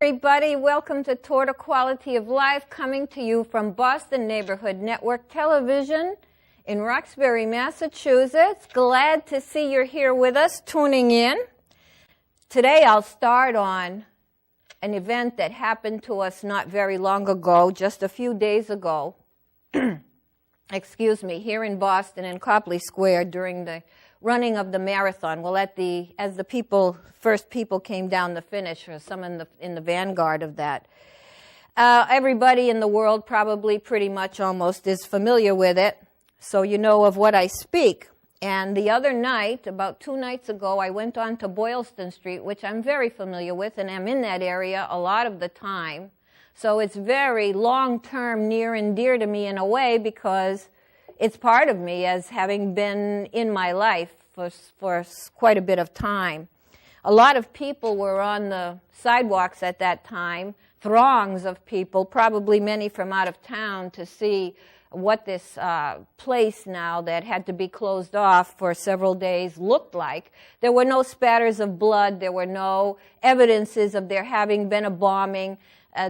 everybody. Welcome to Toward a Quality of Life, coming to you from Boston Neighborhood Network Television in Roxbury, Massachusetts. Glad to see you're here with us, tuning in. Today I'll start on an event that happened to us not very long ago, just a few days ago, here in Boston in Copley Square during the running of the marathon. Well, as the first people came down the finish, or some in the vanguard of that. Everybody in the world probably pretty much almost is familiar with it, so you know of what I speak. And the other night, about 2 nights ago, I went on to Boylston Street, which I'm very familiar with, and I'm in that area a lot of the time. So it's very long-term, near and dear to me in a way, because it's part of me as having been in my life for quite a bit of time. A lot of people were on the sidewalks at that time, throngs of people, probably many from out of town, to see what this place now that had to be closed off for several days looked like. There were no spatters of blood. There were no evidences of there having been a bombing.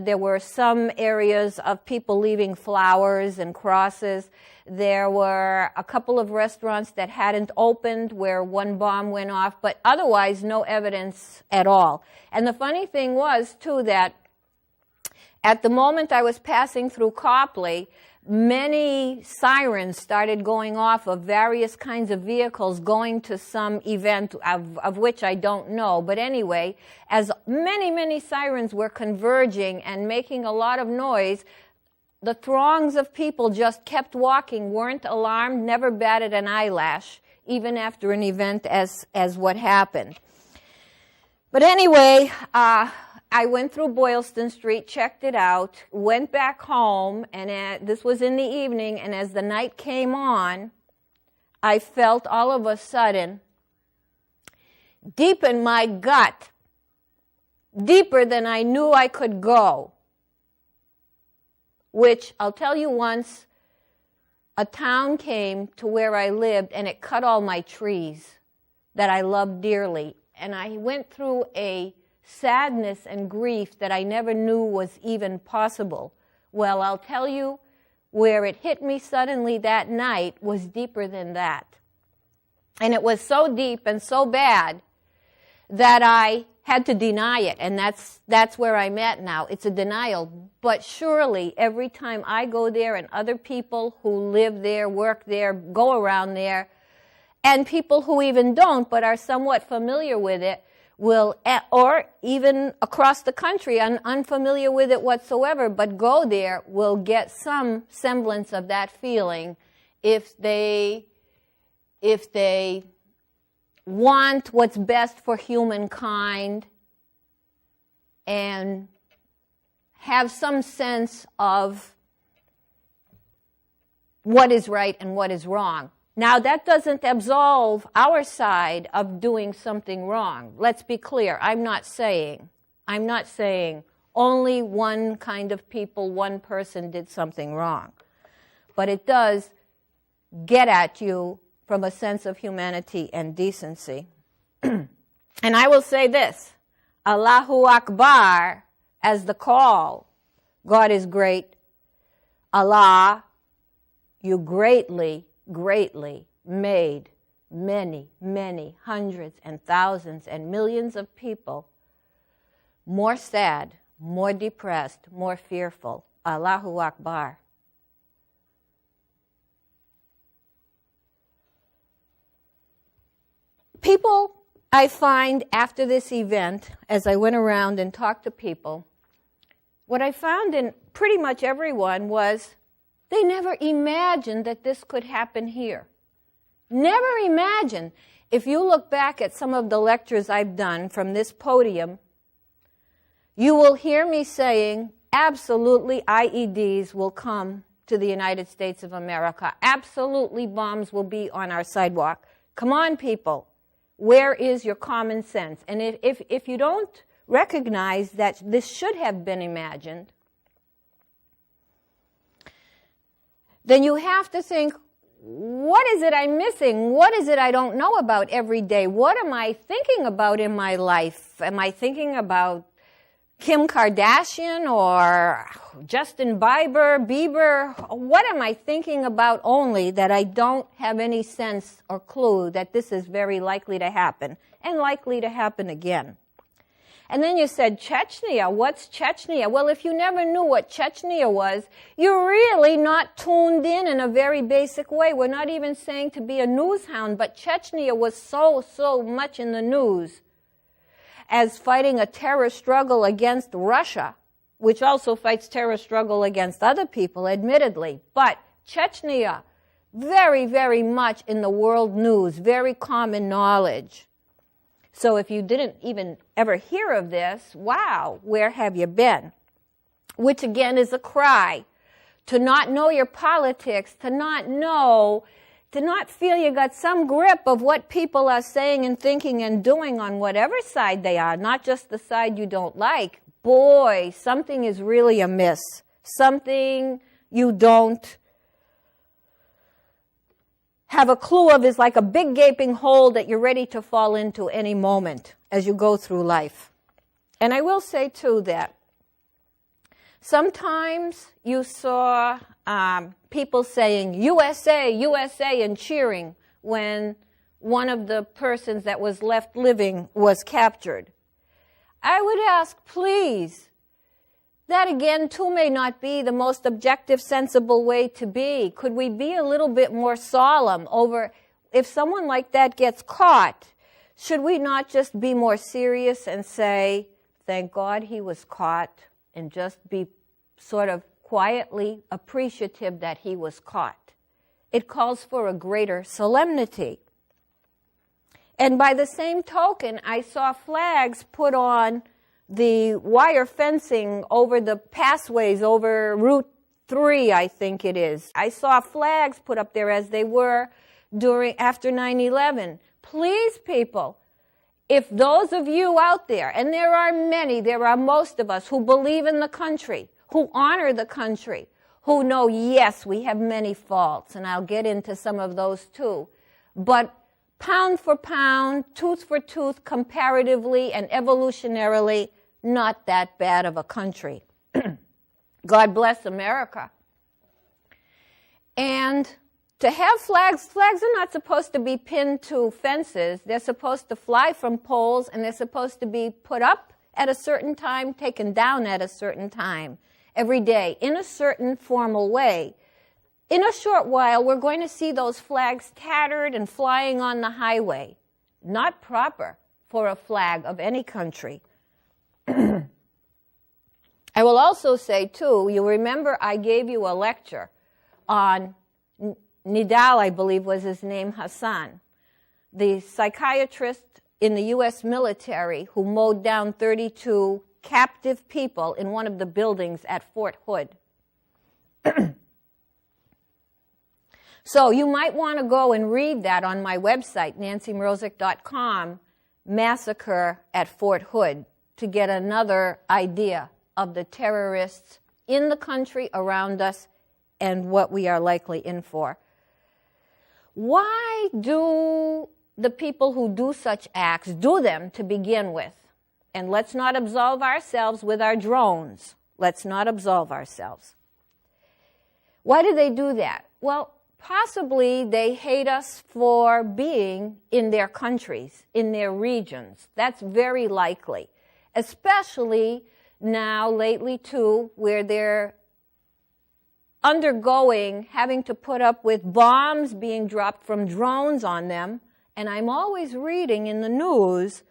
There were some areas of people leaving flowers and crosses. There were a couple of restaurants that hadn't opened where one bomb went off, but otherwise no evidence at all. And the funny thing was, too, that at the moment I was passing through Copley, many sirens started going off of various kinds of vehicles going to some event of which I don't know. But anyway, as many sirens were converging and making a lot of noise, the throngs of people just kept walking, weren't alarmed, never batted an eyelash, even after an event as what happened. But anyway, I went through Boylston Street, checked it out, went back home, and this was in the evening, and as the night came on, I felt all of a sudden, deep in my gut, deeper than I knew I could go, which I'll tell you, once a town came to where I lived, and it cut all my trees that I loved dearly, and I went through a sadness and grief that I never knew was even possible. Well, I'll tell you, where it hit me suddenly that night was deeper than that. And it was so deep and so bad that I had to deny it, and that's where I'm at now. It's a denial. But surely every time I go there, and other people who live there, work there, go around there, and people who even don't but are somewhat familiar with it, will, or even across the country, unfamiliar with it whatsoever, but go there, will get some semblance of that feeling if they want what's best for humankind and have some sense of what is right and what is wrong. Now, that doesn't absolve our side of doing something wrong. Let's be clear. I'm not saying only one kind of people, one person did something wrong. But it does get at you from a sense of humanity and decency. And I will say this, Allahu Akbar, as the call, God is great. Allah, you greatly made many hundreds and thousands and millions of people more sad, more depressed, more fearful. Allahu Akbar. People, I find after this event, as I went around and talked to people, what I found in pretty much everyone was they never imagined that this could happen here. Never imagined. If you look back at some of the lectures I've done from this podium, you will hear me saying, absolutely IEDs will come to the United States of America. Absolutely bombs will be on our sidewalk. Come on, people. Where is your common sense? And if you don't recognize that this should have been imagined, then you have to think, what is it I'm missing? What is it I don't know about every day? What am I thinking about in my life? Am I thinking about Kim Kardashian or Justin Bieber, what am I thinking about only that I don't have any sense or clue that this is very likely to happen and likely to happen again? And then you said, Chechnya, what's Chechnya? Well, if you never knew what Chechnya was, you're really not tuned in a very basic way. We're not even saying to be a news hound, but Chechnya was so much in the news as fighting a terror struggle against Russia, which also fights terror struggle against other people, admittedly. But Chechnya, very much in the world news, very common knowledge. So if you didn't even ever hear of this, wow, where have you been? Which again is a cry to not know your politics, to not feel you got some grip of what people are saying and thinking and doing on whatever side they are, not just the side you don't like. Boy, something is really amiss. Something you don't have a clue of is like a big gaping hole that you're ready to fall into any moment as you go through life. And I will say, too, that sometimes you saw people saying, USA, USA, and cheering when one of the persons that was left living was captured. I would ask, please, that again, too, may not be the most objective, sensible way to be. Could we be a little bit more solemn over if someone like that gets caught? Should we not just be more serious and say, thank God he was caught, and just be sort of quietly appreciative that he was caught? It calls for a greater solemnity. And by the same token, I saw flags put on the wire fencing over the pathways over Route 3, I think it is. I saw flags put up there as they were after 9/11. Please, people, if those of you out there, and there are many, there are most of us who believe in the country, who honor the country, who know, yes, we have many faults, and I'll get into some of those too, but pound for pound, tooth for tooth, comparatively and evolutionarily, not that bad of a country. God bless America. And to have flags are not supposed to be pinned to fences. They're supposed to fly from poles, and they're supposed to be put up at a certain time, taken down at a certain time, every day, in a certain formal way. In a short while, we're going to see those flags tattered and flying on the highway. Not proper for a flag of any country. I will also say, too, you remember I gave you a lecture on Nidal, I believe was his name, Hassan, the psychiatrist in the U.S. military who mowed down 32 captive people in one of the buildings at Fort Hood. So you might want to go and read that on my website, nancymroczek.com, Massacre at Fort Hood, to get another idea of the terrorists in the country around us and what we are likely in for. Why do the people who do such acts do them to begin with? And let's not absolve ourselves with our drones. Let's not absolve ourselves. Why do they do that? Well, possibly they hate us for being in their countries, in their regions. That's very likely. Especially now, lately, too, where they're having to put up with bombs being dropped from drones on them. And I'm always reading in the news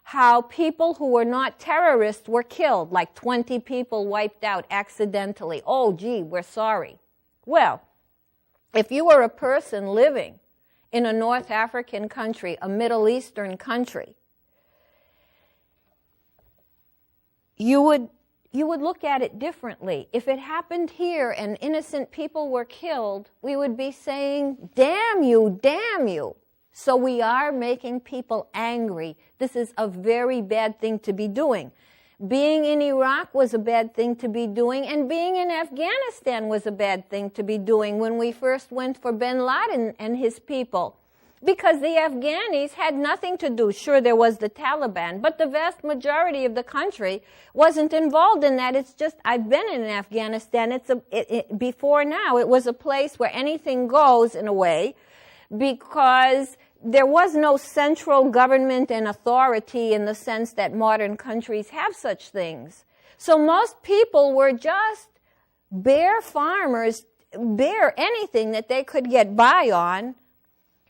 how people who were not terrorists were killed, like 20 people wiped out accidentally. Oh, gee, we're sorry. Well, if you were a person living in a North African country, a Middle Eastern country, you would look at it differently. If it happened here and innocent people were killed, we would be saying, damn you, damn you. So we are making people angry. This is a very bad thing to be doing. Being in Iraq was a bad thing to be doing, and being in Afghanistan was a bad thing to be doing when we first went for Ben Laden and his people. because the Afghanis had nothing to do. Sure, there was the Taliban, but the vast majority of the country wasn't involved in that. It's just, I've been in Afghanistan. Before now, it was a place where anything goes in a way, because there was no central government and authority in the sense that modern countries have such things. So most people were just bare farmers, bare anything that they could get by on,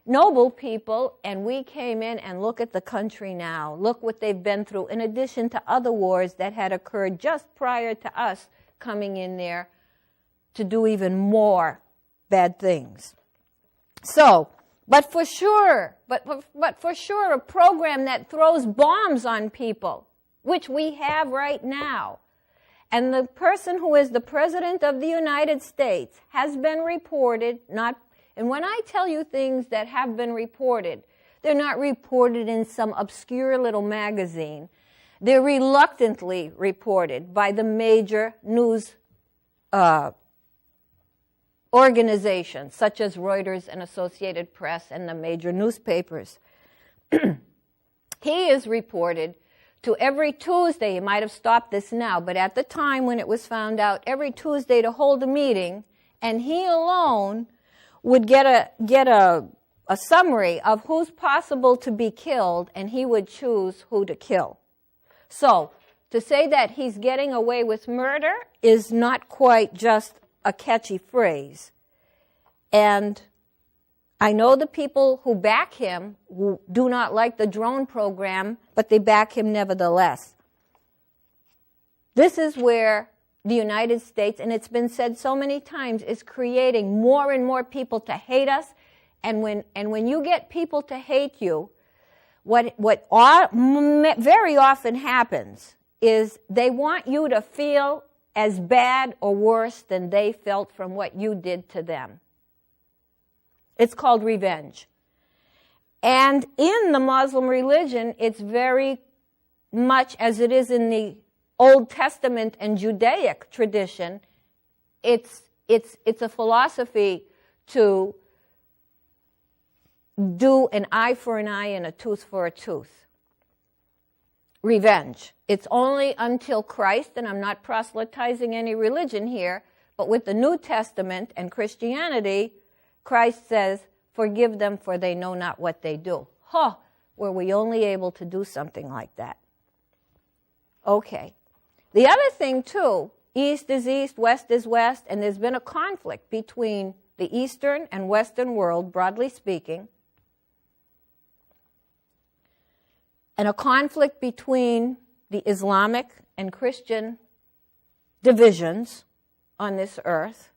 noble people, and we came in and look at the country now. Look what they've been through, in addition to other wars that had occurred just prior to us coming in there to do even more bad things. So, but for sure, a program that throws bombs on people, which we have right now, and the person who is the President of the United States has been reported, and when I tell you things that have been reported, they're not reported in some obscure little magazine. They're reluctantly reported by the major news organizations, such as Reuters and Associated Press and the major newspapers. He is reported to every Tuesday. You might have stopped this now, but at the time when it was found out, every Tuesday to hold a meeting, and he alone would get a summary of who's possible to be killed, and he would choose who to kill. So, to say that he's getting away with murder is not quite just a catchy phrase. And I know the people who back him who do not like the drone program, but they back him nevertheless. This is where the United States, and it's been said so many times, is creating more and more people to hate us. And when you get people to hate you, what very often happens is they want you to feel as bad or worse than they felt from what you did to them. It's called revenge. And in the Muslim religion, it's very much as it is in the Old Testament and Judaic tradition. It's a philosophy to do an eye for an eye and a tooth for a tooth. Revenge. It's only until Christ, and I'm not proselytizing any religion here, but with the New Testament and Christianity, Christ says, forgive them for they know not what they do. Were we only able to do something like that? Okay. The other thing, too, East is East, West is West, and there's been a conflict between the Eastern and Western world, broadly speaking, and a conflict between the Islamic and Christian divisions on this earth.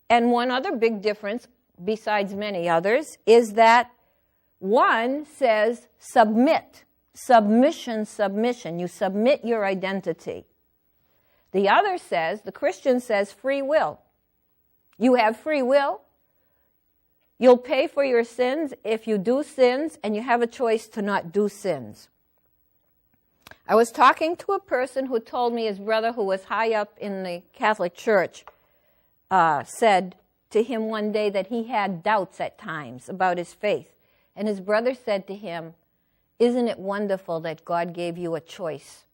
And one other big difference, besides many others, is that one says submit, submission, submission. You submit your identity. The other says, the Christian says, free will. You have free will. You'll pay for your sins if you do sins, and you have a choice to not do sins. I was talking to a person who told me his brother, who was high up in the Catholic Church, said to him one day that he had doubts at times about his faith. And his brother said to him, isn't it wonderful that God gave you a choice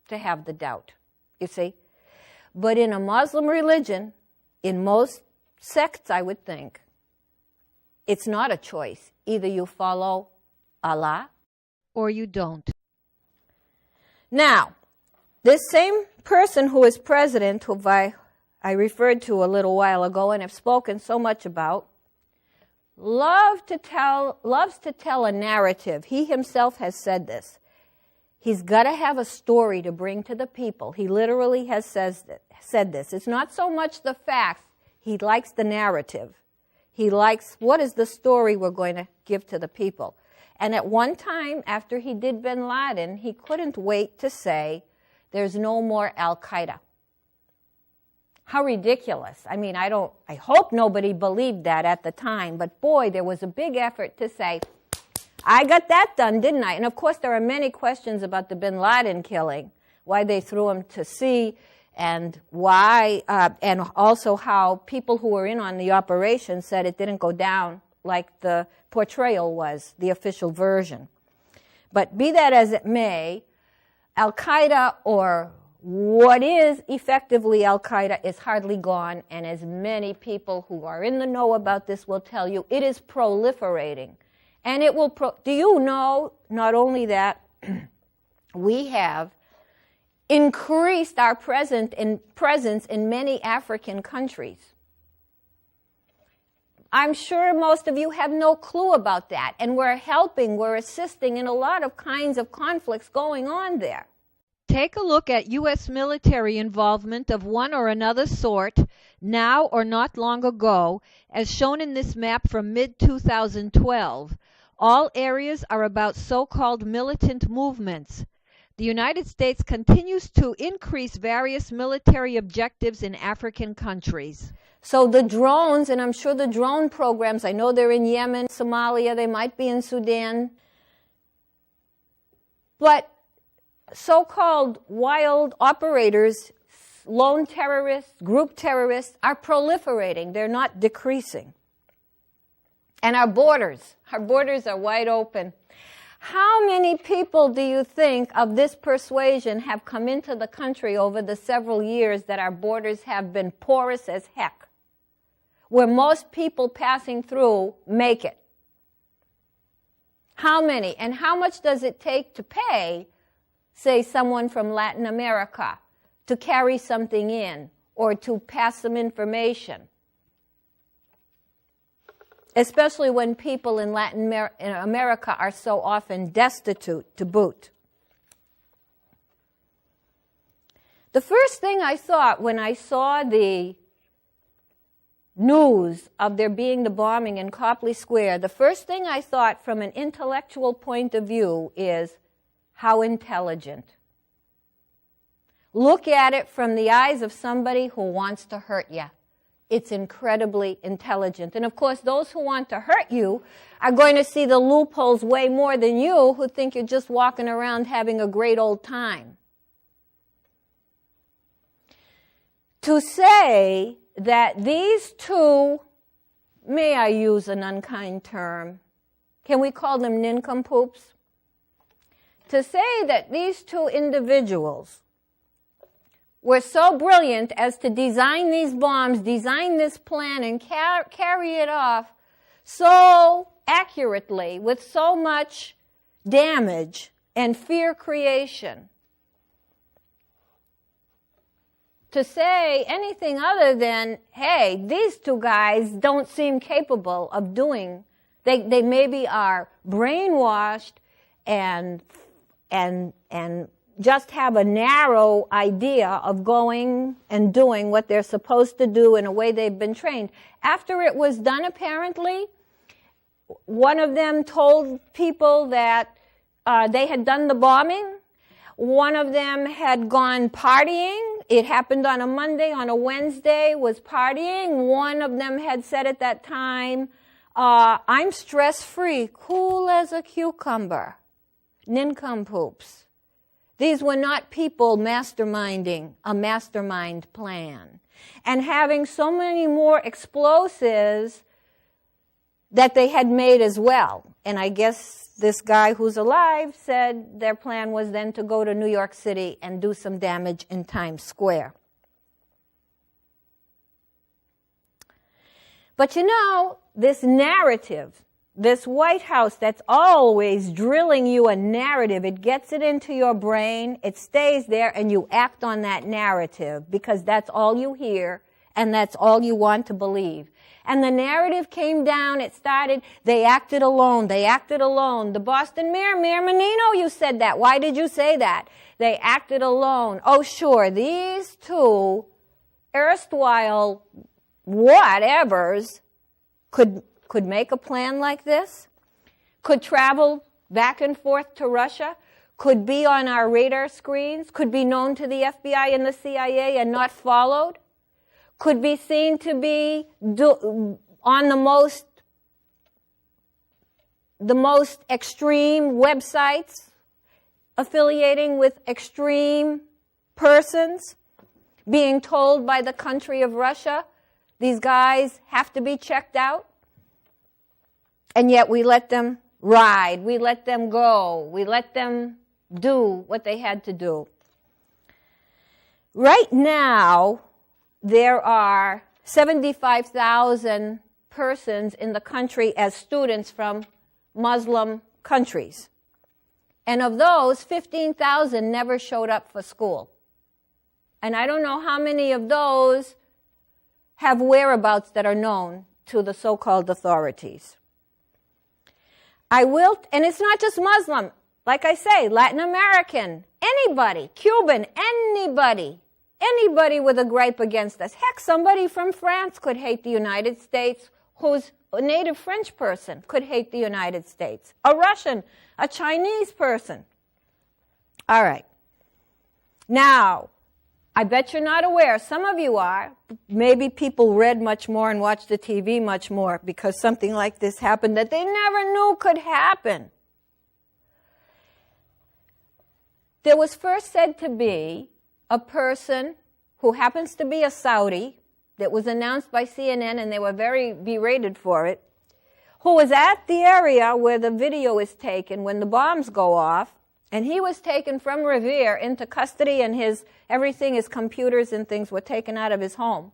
to have the doubt? You see? But in a Muslim religion, in most sects, I would think, it's not a choice. Either you follow Allah or you don't. Now, this same person who is president, who I referred to a little while ago and have spoken so much about, loves to tell a narrative. He himself has said this. He's got to have a story to bring to the people. He literally has said this. It's not so much the facts. He likes the narrative. He likes, what is the story we're going to give to the people? And at one time, after he did bin Laden, he couldn't wait to say, there's no more Al-Qaeda. How ridiculous. I mean, I hope nobody believed that at the time, but boy, there was a big effort to say, I got that done, didn't I? And of course, there are many questions about the bin Laden killing, why they threw him to sea, and why, and also how people who were in on the operation said it didn't go down like the portrayal was, the official version. But be that as it may, Al-Qaeda, or what is effectively Al-Qaeda, is hardly gone, and as many people who are in the know about this will tell you, it is proliferating. And it will, do you know, not only that, we have increased our presence in many African countries. I'm sure most of you have no clue about that, and we're helping, we're assisting in a lot of kinds of conflicts going on there. Take a look at U.S. military involvement of one or another sort, now or not long ago, as shown in this map from mid-2012. All areas are about so-called militant movements. The United States continues to increase various military objectives in African countries. So the drones, and I'm sure the drone programs, I know they're in Yemen, Somalia, they might be in Sudan, but so-called wild operators, lone terrorists, group terrorists, are proliferating. They're not decreasing. And our borders are wide open. How many people do you think of this persuasion have come into the country over the several years that our borders have been porous as heck, where most people passing through make it? How many? And how much does it take to pay, say, someone from Latin America to carry something in or to pass some information? Especially when people in Latin America are so often destitute to boot. The first thing I thought when I saw the news of there being the bombing in Copley Square, the first thing I thought from an intellectual point of view is, how intelligent. Look at it from the eyes of somebody who wants to hurt you. It's incredibly intelligent. And of course, those who want to hurt you are going to see the loopholes way more than you, who think you're just walking around having a great old time. To say that these two, may I use an unkind term, can we call them nincompoops? To say that these two individuals were so brilliant as to design these bombs, design this plan, and carry it off so accurately with so much damage and fear creation. To say anything other than, hey, these two guys don't seem capable of doing, they maybe are brainwashed and just have a narrow idea of going and doing what they're supposed to do in a way they've been trained. After it was done, apparently, one of them told people that they had done the bombing. One of them had gone partying. It happened on a Monday. On a Wednesday, was partying. One of them had said at that time, I'm stress-free, cool as a cucumber. Nincompoops. These were not people masterminding a mastermind plan and having so many more explosives that they had made as well. And I guess this guy who's alive said their plan was then to go to New York City and do some damage in Times Square. But you know, this narrative, this White House that's always drilling you a narrative, it gets it into your brain, it stays there, and you act on that narrative because that's all you hear and that's all you want to believe. And the narrative came down, it started, they acted alone, they acted alone. The Boston mayor, Mayor Menino, you said that. Why did you say that? They acted alone. Oh, sure, these two erstwhile whatevers could make a plan like this, could travel back and forth to Russia, could be on our radar screens, could be known to the FBI and the CIA and not followed, could be seen to be on the most extreme websites, affiliating with extreme persons, being told by the country of Russia, these guys have to be checked out. And yet we let them ride, we let them go, we let them do what they had to do. Right now, there are 75,000 persons in the country as students from Muslim countries. And of those, 15,000 never showed up for school. And I don't know how many of those have whereabouts that are known to the so-called authorities. And it's not just Muslim. Like I say, Latin American, anybody, Cuban, anybody with a gripe against us. Heck, somebody from France could hate the United States, who's a native French person could hate the United States. A Russian, a Chinese person. All right. Now, I bet you're not aware, some of you are, maybe people read much more and watched the TV much more because something like this happened that they never knew could happen. There was first said to be a person who happens to be a Saudi that was announced by CNN, and they were very berated for it, who was at the area where the video is taken when the bombs go off, and he was taken from Revere into custody, and everything, his computers and things were taken out of his home.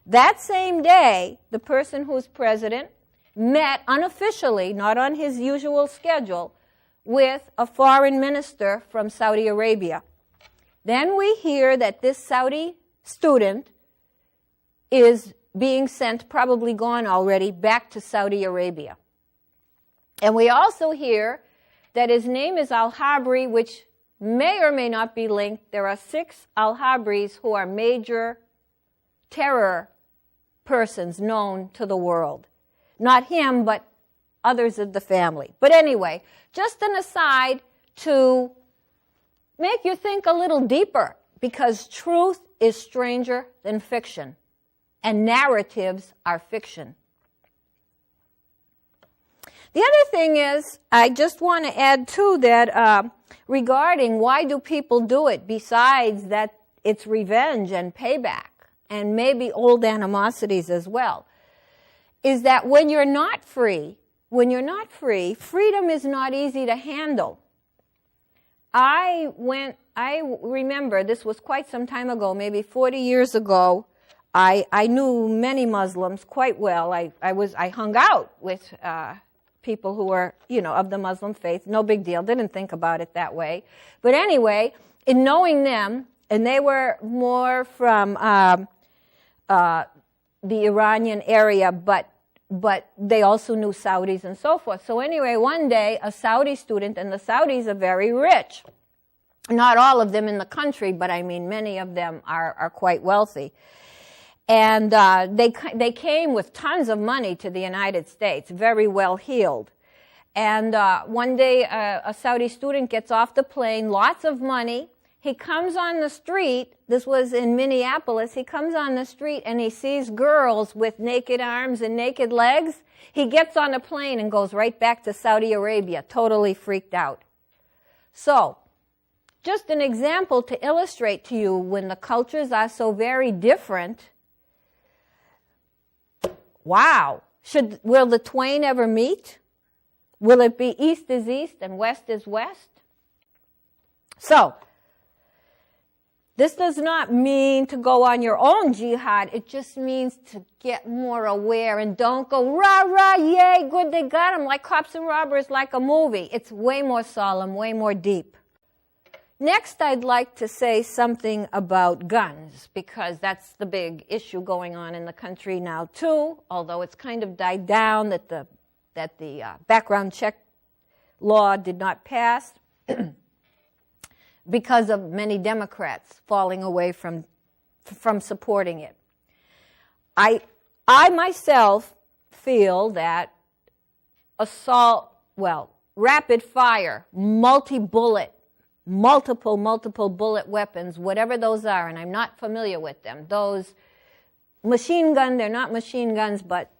That same day, the person who's president met unofficially, not on his usual schedule, with a foreign minister from Saudi Arabia. Then we hear that this Saudi student is being sent, probably gone already, back to Saudi Arabia. And we also hear that his name is Al-Habri, which may or may not be linked. There are 6 Al-Habris who are major terror persons known to the world. Not him, but others of the family. But anyway, just an aside to make you think a little deeper, because truth is stranger than fiction, and narratives are fiction. The other thing is, I just want to add too that regarding why do people do it, besides that it's revenge and payback, and maybe old animosities as well, is that when you're not free, freedom is not easy to handle. I remember, this was quite some time ago, maybe 40 years ago, I knew many Muslims quite well. I hung out with people who were, of the Muslim faith. No big deal. Didn't think about it that way. But anyway, in knowing them, and they were more from the Iranian area, but they also knew Saudis and so forth. So anyway, one day, a Saudi student, and the Saudis are very rich. Not all of them in the country, but I mean many of them are quite wealthy. And they came with tons of money to the United States, very well heeled. And one day, a Saudi student gets off the plane, lots of money. He comes on the street, this was in Minneapolis, he comes on the street and he sees girls with naked arms and naked legs. He gets on a plane and goes right back to Saudi Arabia, totally freaked out. So, just an example to illustrate to you when the cultures are so very different. Wow. Will the twain ever meet? Will it be east is east and west is west? So, this does not mean to go on your own jihad. It just means to get more aware and don't go, rah, rah, yay, good, they got him, like Cops and Robbers, like a movie. It's way more solemn, way more deep. Next, I'd like to say something about guns, because that's the big issue going on in the country now, too, although it's kind of died down that the background check law did not pass. Because of many Democrats falling away from supporting it. I myself feel that rapid fire, multiple bullet weapons, whatever those are, and I'm not familiar with them. Those machine gun, they're not machine guns, but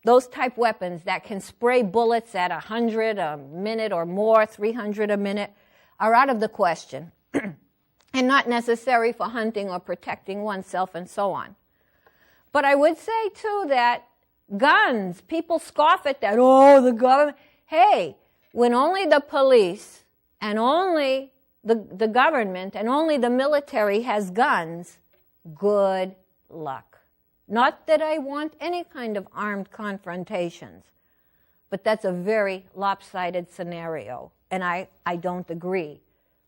those type weapons that can spray bullets at 100 a minute or more, 300 a minute, are out of the question and not necessary for hunting or protecting oneself and so on. But I would say, too, that Guns. People scoff at that. Oh, the government. Hey, when only the police and only the government and only the military has guns, good luck. Not that I want any kind of armed confrontations, but that's a very lopsided scenario, and I don't agree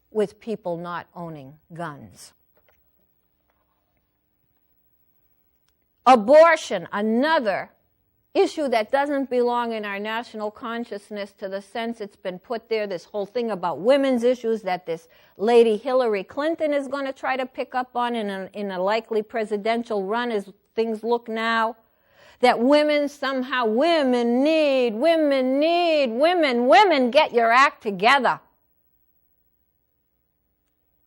with people not owning guns. Abortion, another issue that doesn't belong in our national consciousness to the sense it's been put there, this whole thing about women's issues that this lady Hillary Clinton is going to try to pick up on in a likely presidential run as things look now. That women somehow, women, get your act together.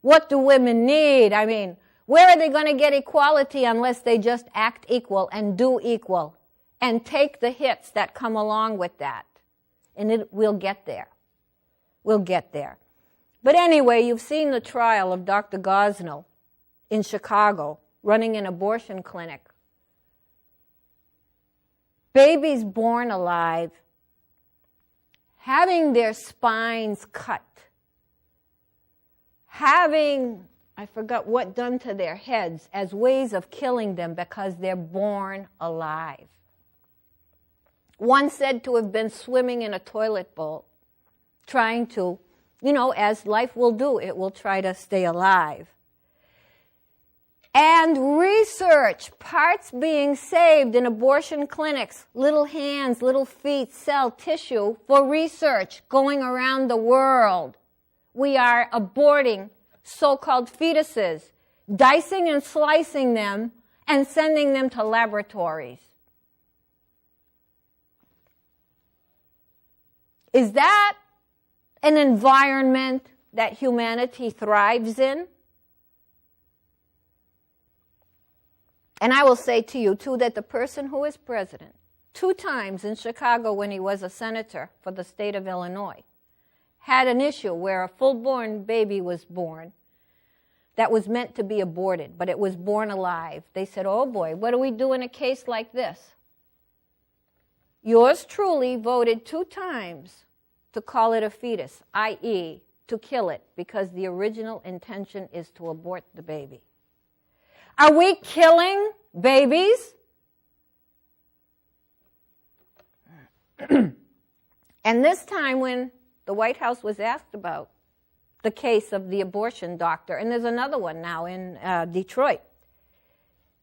What do women need? I mean, where are they going to get equality unless they just act equal and do equal and take the hits that come along with that? And we'll get there. We'll get there. But anyway, you've seen the trial of Dr. Gosnell in Chicago running an abortion clinic. Babies born alive, having their spines cut, having, I forgot what done to their heads as ways of killing them because they're born alive. One said to have been swimming in a toilet bowl, trying to, as life will do, it will try to stay alive. And research, parts being saved in abortion clinics, little hands, little feet, cell tissue for research going around the world. We are aborting so-called fetuses, dicing and slicing them and sending them to laboratories. Is that an environment that humanity thrives in? And I will say to you, too, that the person who is president 2 times in Chicago when he was a senator for the state of Illinois had an issue where a full-born baby was born that was meant to be aborted, but it was born alive. They said, oh boy, what do we do in a case like this? Yours truly voted 2 times to call it a fetus, i.e., to kill it, because the original intention is to abort the baby. Are we killing babies? And this time when the White House was asked about the case of the abortion doctor, and there's another one now in Detroit,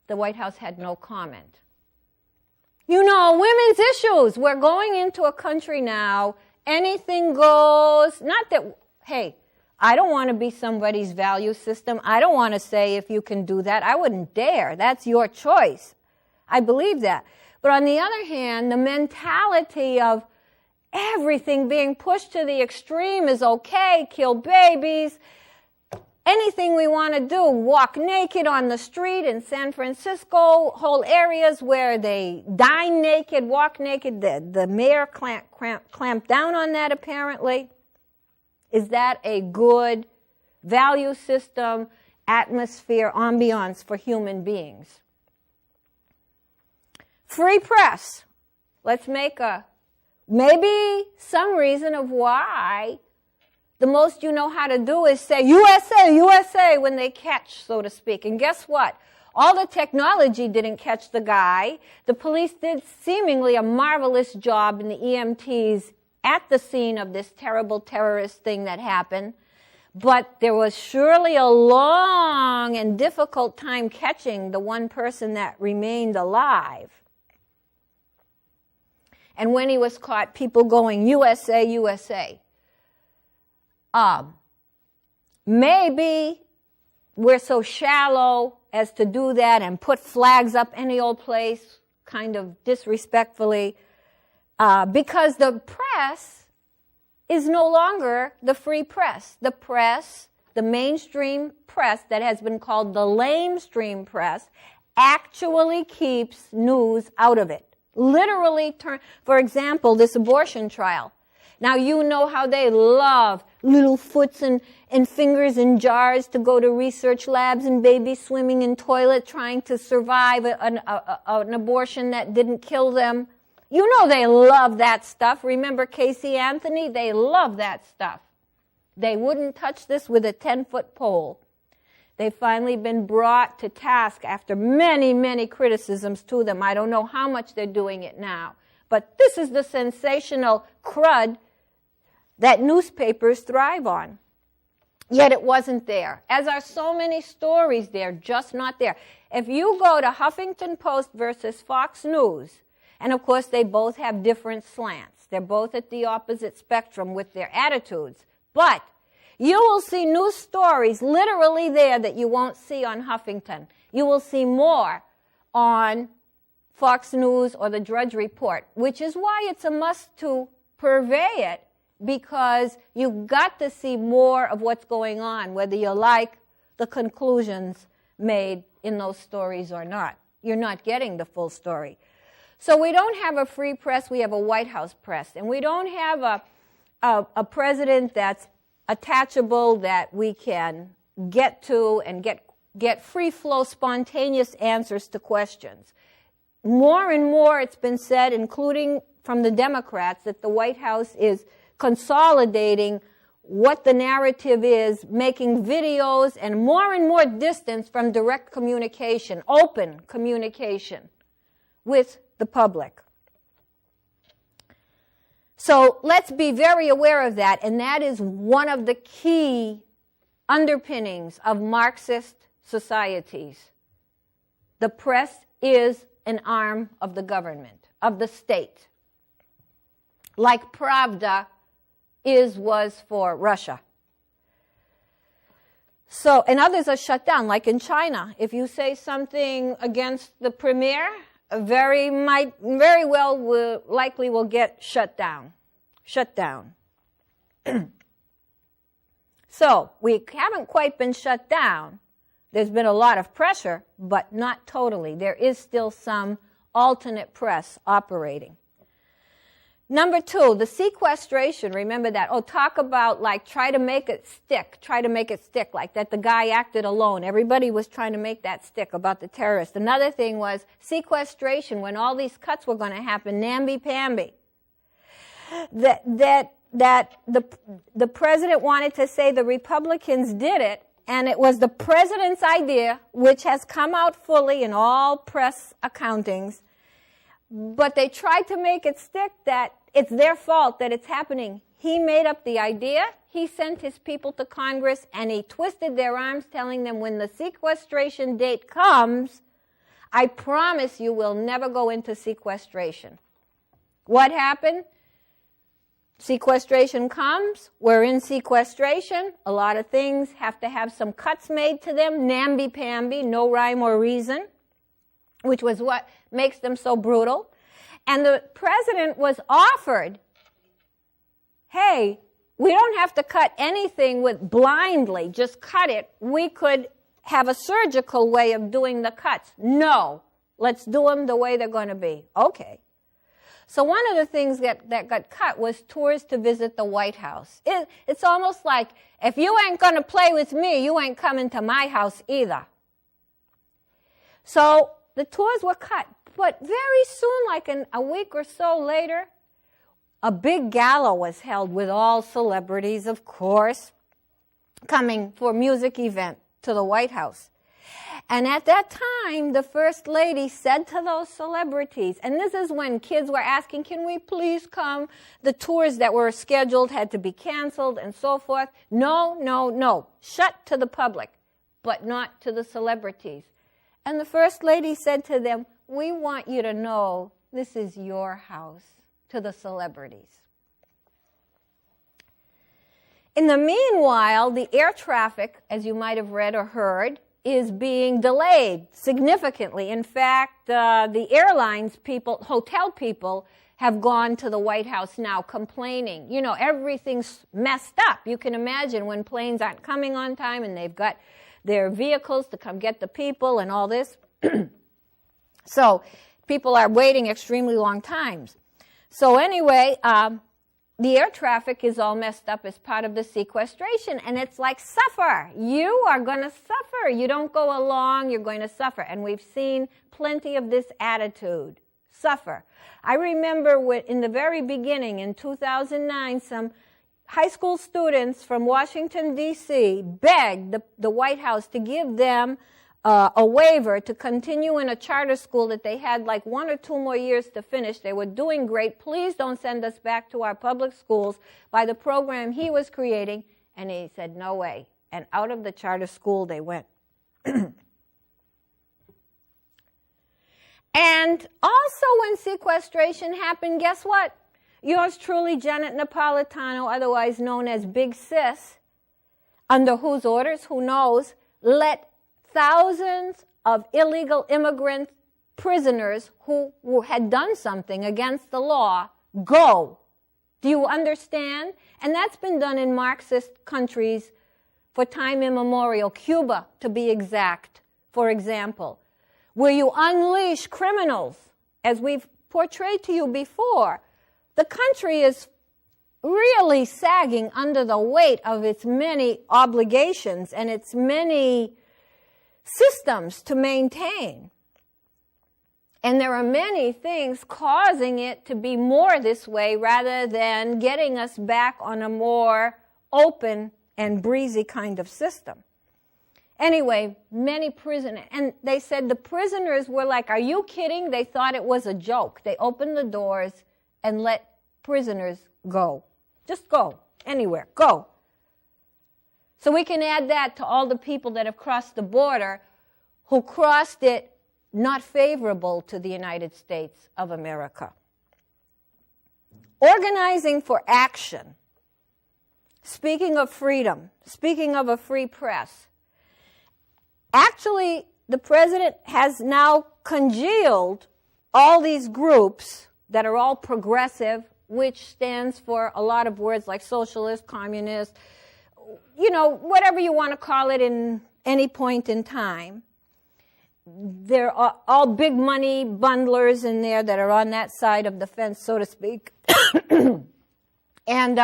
the White House had no comment. Women's issues. We're going into a country now, anything goes. Not that, hey, I don't want to be somebody's value system. I don't want to say if you can do that. I wouldn't dare. That's your choice. I believe that. But on the other hand, the mentality of everything being pushed to the extreme is okay, kill babies, anything we want to do, walk naked on the street in San Francisco, whole areas where they dine naked, walk naked. The mayor clamped down on that apparently. Is that a good value system, atmosphere, ambiance for human beings? Free press. Let's make maybe some reason of why the most you know how to do is say, USA, USA, when they catch, so to speak. And guess what? All the technology didn't catch the guy. The police did seemingly a marvelous job in the EMTs at the scene of this terrible terrorist thing that happened, but there was surely a long and difficult time catching the one person that remained alive. And when he was caught, people going, USA, USA. Maybe we're so shallow as to do that and put flags up any old place, kind of disrespectfully, because the press is no longer the free press. The press, the mainstream press that has been called the lamestream press, actually keeps news out of it. Literally, for example, this abortion trial. Now you know how they love little foots and fingers in jars to go to research labs and babies swimming in toilet trying to survive an abortion that didn't kill them. You know they love that stuff. Remember Casey Anthony? They love that stuff. They wouldn't touch this with a 10-foot pole. They've finally been brought to task after many, many criticisms to them. I don't know how much they're doing it now. But this is the sensational crud that newspapers thrive on. Yet it wasn't there. As are so many stories, they're just not there. If you go to Huffington Post versus Fox News, and of course they both have different slants. They're both at the opposite spectrum with their attitudes. But you will see news stories literally there that you won't see on Huffington. You will see more on Fox News or the Drudge Report, which is why it's a must to purvey it, because you've got to see more of what's going on, whether you like the conclusions made in those stories or not. You're not getting the full story. So we don't have a free press, we have a White House press. And we don't have a president that's attachable, that we can get to and get free-flow, spontaneous answers to questions. More and more it's been said, including from the Democrats, that the White House is consolidating what the narrative is, making videos, and more distance from direct communication, open communication with the public. So let's be very aware of that, and that is one of the key underpinnings of Marxist societies. The press is an arm of the government, of the state, like Pravda was for Russia. So, and others are shut down, like in China. If you say something against the premier, likely will get shut down. So, we haven't quite been shut down. There's been a lot of pressure, but not totally. There is still some alternate press operating. Number 2, the sequestration. Remember that. Talk about try to make it stick like that. The guy acted alone. Everybody was trying to make that stick about the terrorist. Another thing was sequestration, when all these cuts were going to happen, namby-pamby. That the president wanted to say the Republicans did it, and it was the president's idea, which has come out fully in all press accountings. But they tried to make it stick that it's their fault that it's happening. He made up the idea, he sent his people to Congress, and he twisted their arms, telling them when the sequestration date comes, I promise you we'll never go into sequestration. What happened? Sequestration comes, we're in sequestration, a lot of things have to have some cuts made to them, namby-pamby, no rhyme or reason, which was what makes them so brutal. And the president was offered, hey, we don't have to cut anything blindly, just cut it. We could have a surgical way of doing the cuts. No, let's do them the way they're going to be. Okay. So one of the things that got cut was tours to visit the White House. It's almost like, if you ain't going to play with me, you ain't coming to my house either. So the tours were cut. But very soon, like in a week or so later, a big gala was held with all celebrities, of course, coming for a music event to the White House. And at that time, the First Lady said to those celebrities, and this is when kids were asking, can we please come? The tours that were scheduled had to be canceled and so forth. No. Shut to the public, but not to the celebrities. And the First Lady said to them, we want you to know this is your house, to the celebrities. In the meanwhile, the air traffic, as you might have read or heard, is being delayed significantly. In fact, the airlines people, hotel people, have gone to the White House now complaining. You know, everything's messed up. You can imagine when planes aren't coming on time and they've got their vehicles to come get the people and all this. So people are waiting extremely long times. So anyway, the air traffic is all messed up as part of the sequestration. And it's like, suffer. You are going to suffer. You don't go along, you're going to suffer. And we've seen plenty of this attitude. Suffer. I remember in the very beginning, in 2009, some high school students from Washington, D.C. begged the White House to give them a waiver to continue in a charter school that they had like 1 or 2 more years to finish. They were doing great. Please don't send us back to our public schools by the program he was creating. And he said, no way. And out of the charter school they went. And also when sequestration happened, guess what? Yours truly, Janet Napolitano, otherwise known as Big Sis, under whose orders, who knows, let thousands of illegal immigrant prisoners who had done something against the law go. Do you understand? And that's been done in Marxist countries for time immemorial. Cuba, to be exact, for example, where you unleash criminals, as we've portrayed to you before. The country is really sagging under the weight of its many obligations and its many systems to maintain. And there are many things causing it to be more this way rather than getting us back on a more open and breezy kind of system. Anyway, many prisoners, and they said the prisoners were like, are you kidding? They thought it was a joke. They opened the doors and let prisoners go. Just go, anywhere, go. So we can add that to all the people that have crossed the border who crossed it not favorable to the United States of America. Organizing for action. Speaking of freedom, speaking of a free press, actually the president has now congealed all these groups that are all progressive, which stands for a lot of words like socialist, communist, you know, whatever you want to call it in any point in time. There are all big money bundlers in there that are on that side of the fence, so to speak. And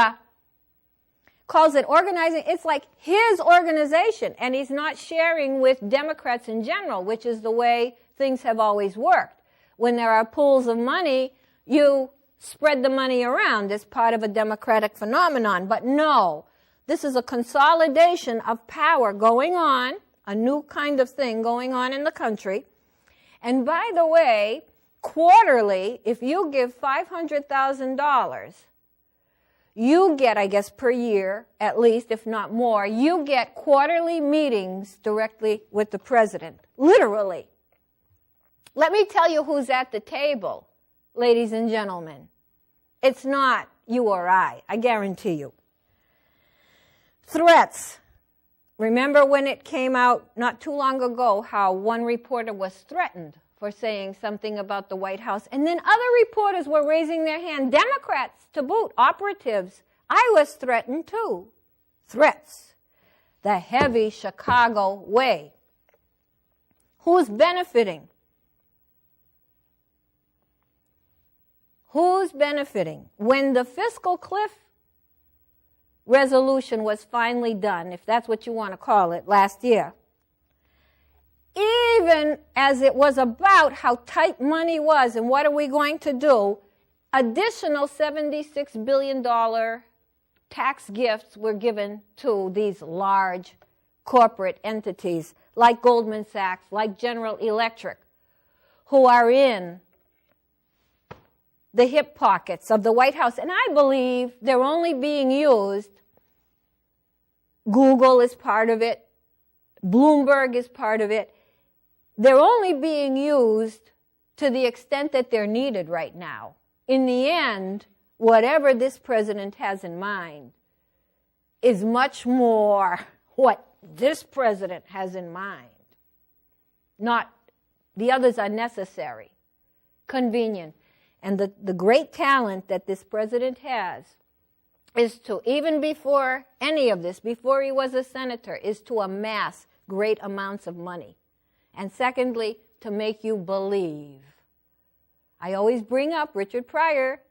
calls it organizing. It's like his organization, and he's not sharing with Democrats in general, which is the way things have always worked. When there are pools of money, you spread the money around as part of a democratic phenomenon. But no, this is a consolidation of power going on, a new kind of thing going on in the country. And by the way, quarterly, if you give $500,000, you get, I guess, per year, at least, if not more, you get quarterly meetings directly with the president, literally. Let me tell you who's at the table, ladies and gentlemen. It's not you or I guarantee you. Threats. Remember when it came out not too long ago how one reporter was threatened for saying something about the White House, and then other reporters were raising their hand, Democrats to boot, operatives. I was threatened too. Threats. The heavy Chicago way. Who's benefiting? Who's benefiting? When the fiscal cliff resolution was finally done, if that's what you want to call it, last year, even as it was about how tight money was and what are we going to do, additional $76 billion tax gifts were given to these large corporate entities like Goldman Sachs, like General Electric, who are in the hip pockets of the White House. And I believe they're only being used. Google is part of it. Bloomberg is part of it. They're only being used to the extent that they're needed right now. In the end, whatever this president has in mind is much more what this president has in mind. Not the others are necessary, convenient. And the great talent that this president has is to, even before any of this, before he was a senator, is to amass great amounts of money. And secondly, to make you believe. I always bring up Richard Pryor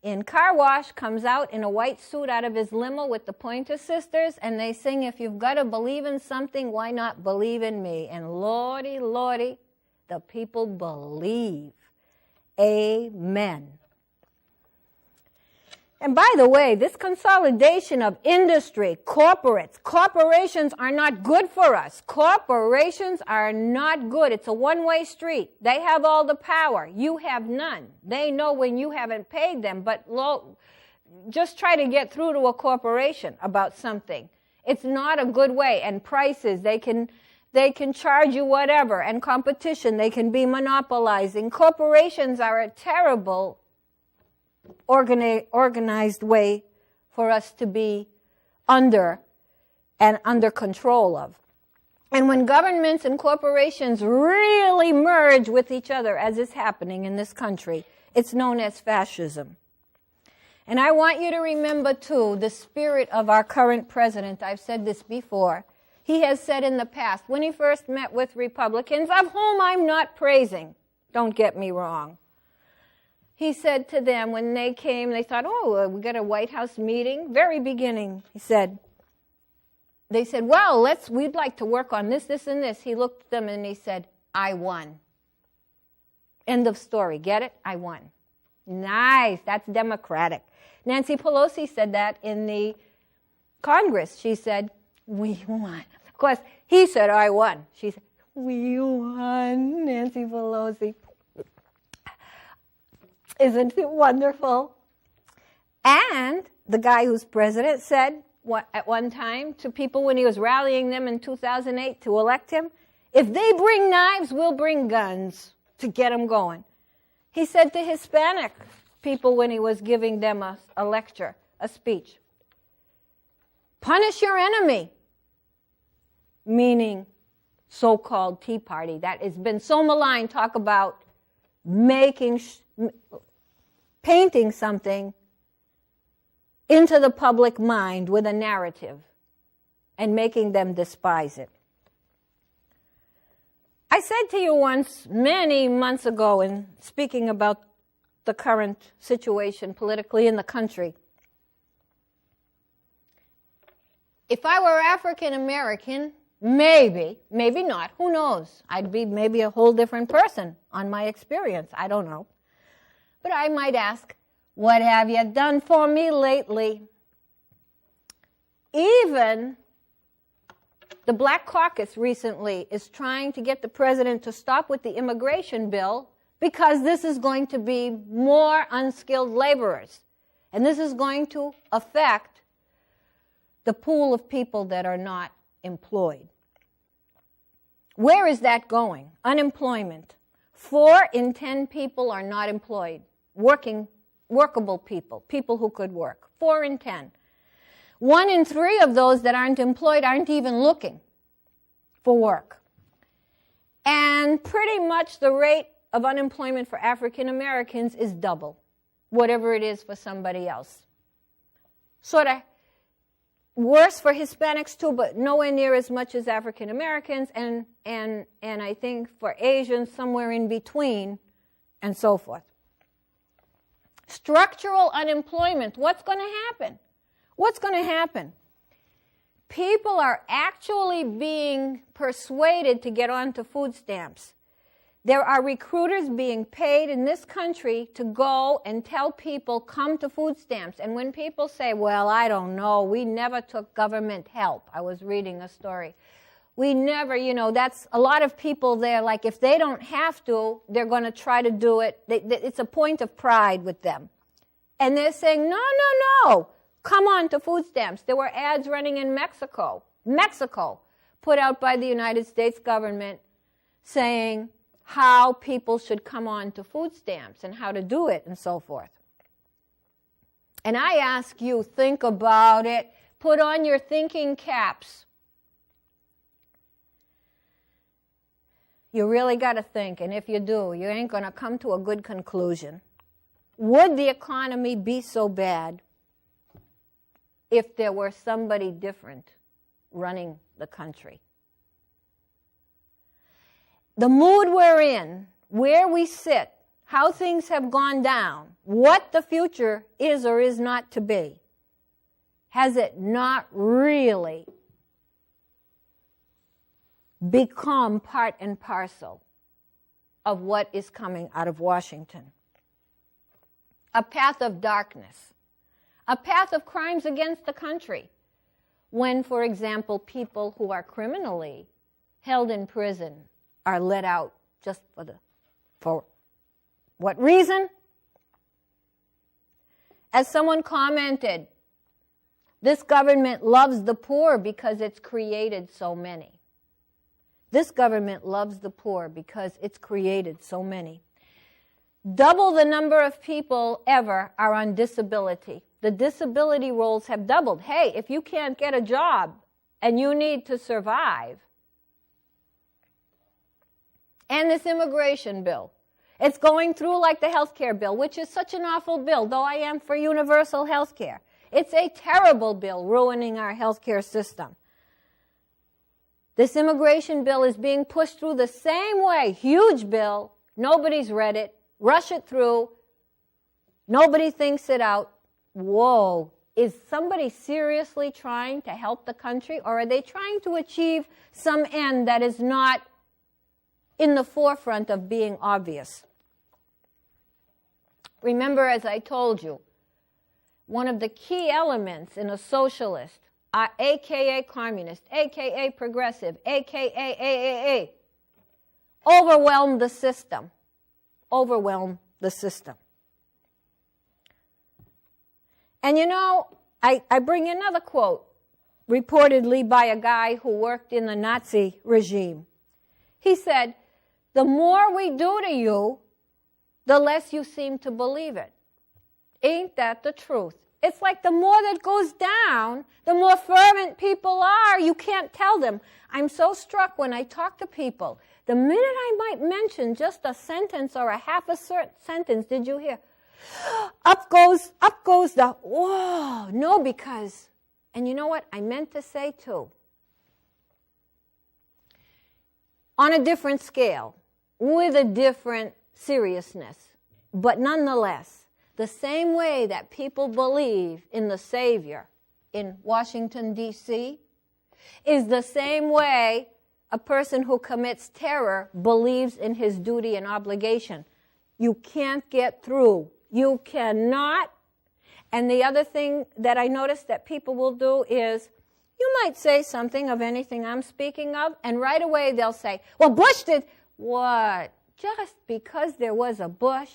in car wash comes out in a white suit out of his limo with the Pointer Sisters, and they sing, if you've got to believe in something, why not believe in me? And lordy, lordy, the people believe. Amen. And by the way, this consolidation of industry, corporations are not good for us. Corporations are not good. It's a one-way street. They have all the power. You have none. They know when you haven't paid them, but just try to get through to a corporation about something. It's not a good way. And prices, they can charge you whatever. And competition, they can be monopolizing. Corporations are a terrible organized way for us to be under control of. And when governments and corporations really merge with each other, as is happening in this country, it's known as fascism. And I want you to remember, too, the spirit of our current president. I've said this before. He has said in the past, when he first met with Republicans, of whom I'm not praising, don't get me wrong, he said to them when they came, they thought, oh, we got a White House meeting. Very beginning, they said, well, we'd like to work on this, this, and this. He looked at them and he said, I won. End of story. Get it? I won. Nice. That's democratic. Nancy Pelosi said that in the Congress. She said, we won. Of course, he said, I won. She said, we won, Nancy Pelosi. Isn't it wonderful? And the guy who's president said at one time to people when he was rallying them in 2008 to elect him, if they bring knives, we'll bring guns to get them going. He said to Hispanic people when he was giving them a lecture, a speech, punish your enemy, meaning so-called Tea Party. That has been so maligned. Talk about painting something into the public mind with a narrative and making them despise it. I said to you once, many months ago, in speaking about the current situation politically in the country, if I were African American, maybe not, who knows? I'd be maybe a whole different person on my experience. I don't know. But I might ask, what have you done for me lately? Even the Black Caucus recently is trying to get the president to stop with the immigration bill because this is going to be more unskilled laborers. And this is going to affect the pool of people that are not employed. Where is that going? Unemployment. 4 in 10 people are not employed. Workable people who could work. 4 in 10. 1 in 3 of those that aren't employed aren't even looking for work. And pretty much the rate of unemployment for African Americans is double whatever it is for somebody else. Sort of worse for Hispanics too, but nowhere near as much as African Americans, and I think for Asians somewhere in between, and so forth. Structural unemployment, what's going to happen? What's going to happen? People are actually being persuaded to get onto food stamps. There are recruiters being paid in this country to go and tell people, come to food stamps. And when people say, well, I don't know, we never took government help. I was reading a story. We never, that's a lot of people there, like if they don't have to, they're going to try to do it. It's a point of pride with them. And they're saying, no, come on to food stamps. There were ads running in Mexico, put out by the United States government saying how people should come on to food stamps and how to do it and so forth. And I ask you, think about it. Put on your thinking caps. You really got to think, and if you do, you ain't going to come to a good conclusion. Would the economy be so bad if there were somebody different running the country? The mood we're in, where we sit, how things have gone down, what the future is or is not to be, has it not really become part and parcel of what is coming out of Washington? A path of darkness, a path of crimes against the country. When, for example, people who are criminally held in prison are let out just for what reason? As someone commented, this government loves the poor because it's created so many. This government loves the poor because it's created so many. Double the number of people ever are on disability. The disability rolls have doubled. Hey, if you can't get a job and you need to survive. And this immigration bill. It's going through like the health care bill, which is such an awful bill, though I am for universal health care. It's a terrible bill, ruining our health care system. This immigration bill is being pushed through the same way. Huge bill. Nobody's read it. Rush it through. Nobody thinks it out. Whoa. Is somebody seriously trying to help the country, or are they trying to achieve some end that is not in the forefront of being obvious? Remember, as I told you, one of the key elements in a socialist, aka communist, aka progressive, aka AAA, overwhelm the system. Overwhelm the system. And you know, I bring another quote, reportedly by a guy who worked in the Nazi regime. He said, the more we do to you, the less you seem to believe it. Ain't that the truth? It's like the more that goes down, the more fervent people are. You can't tell them. I'm so struck when I talk to people. The minute I might mention just a sentence or a half a sentence, did you hear? Up goes the, whoa, no, because, and you know what I meant to say too? On a different scale, with a different seriousness, but nonetheless, the same way that people believe in the Savior in Washington, D.C., is the same way a person who commits terror believes in his duty and obligation. You can't get through. You cannot. And the other thing that I noticed that people will do is, you might say something of anything I'm speaking of, and right away they'll say, well, Bush did. What? Just because there was a Bush,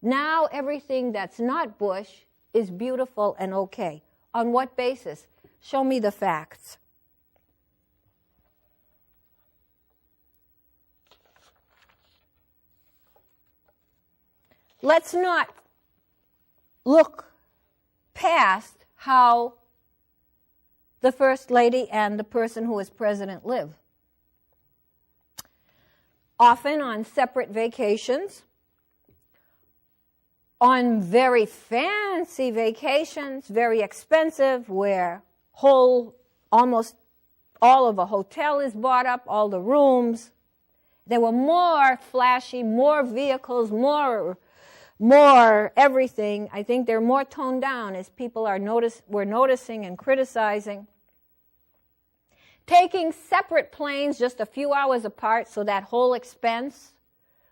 now everything that's not Bush is beautiful and okay. On what basis? Show me the facts. Let's not look past how the First Lady and the person who is president live. Often on separate vacations, on very fancy vacations, very expensive, where almost all of a hotel is bought up, all the rooms. There were more flashy, more vehicles, more everything. I think they're more toned down as people were noticing and criticizing. Taking separate planes just a few hours apart, so that whole expense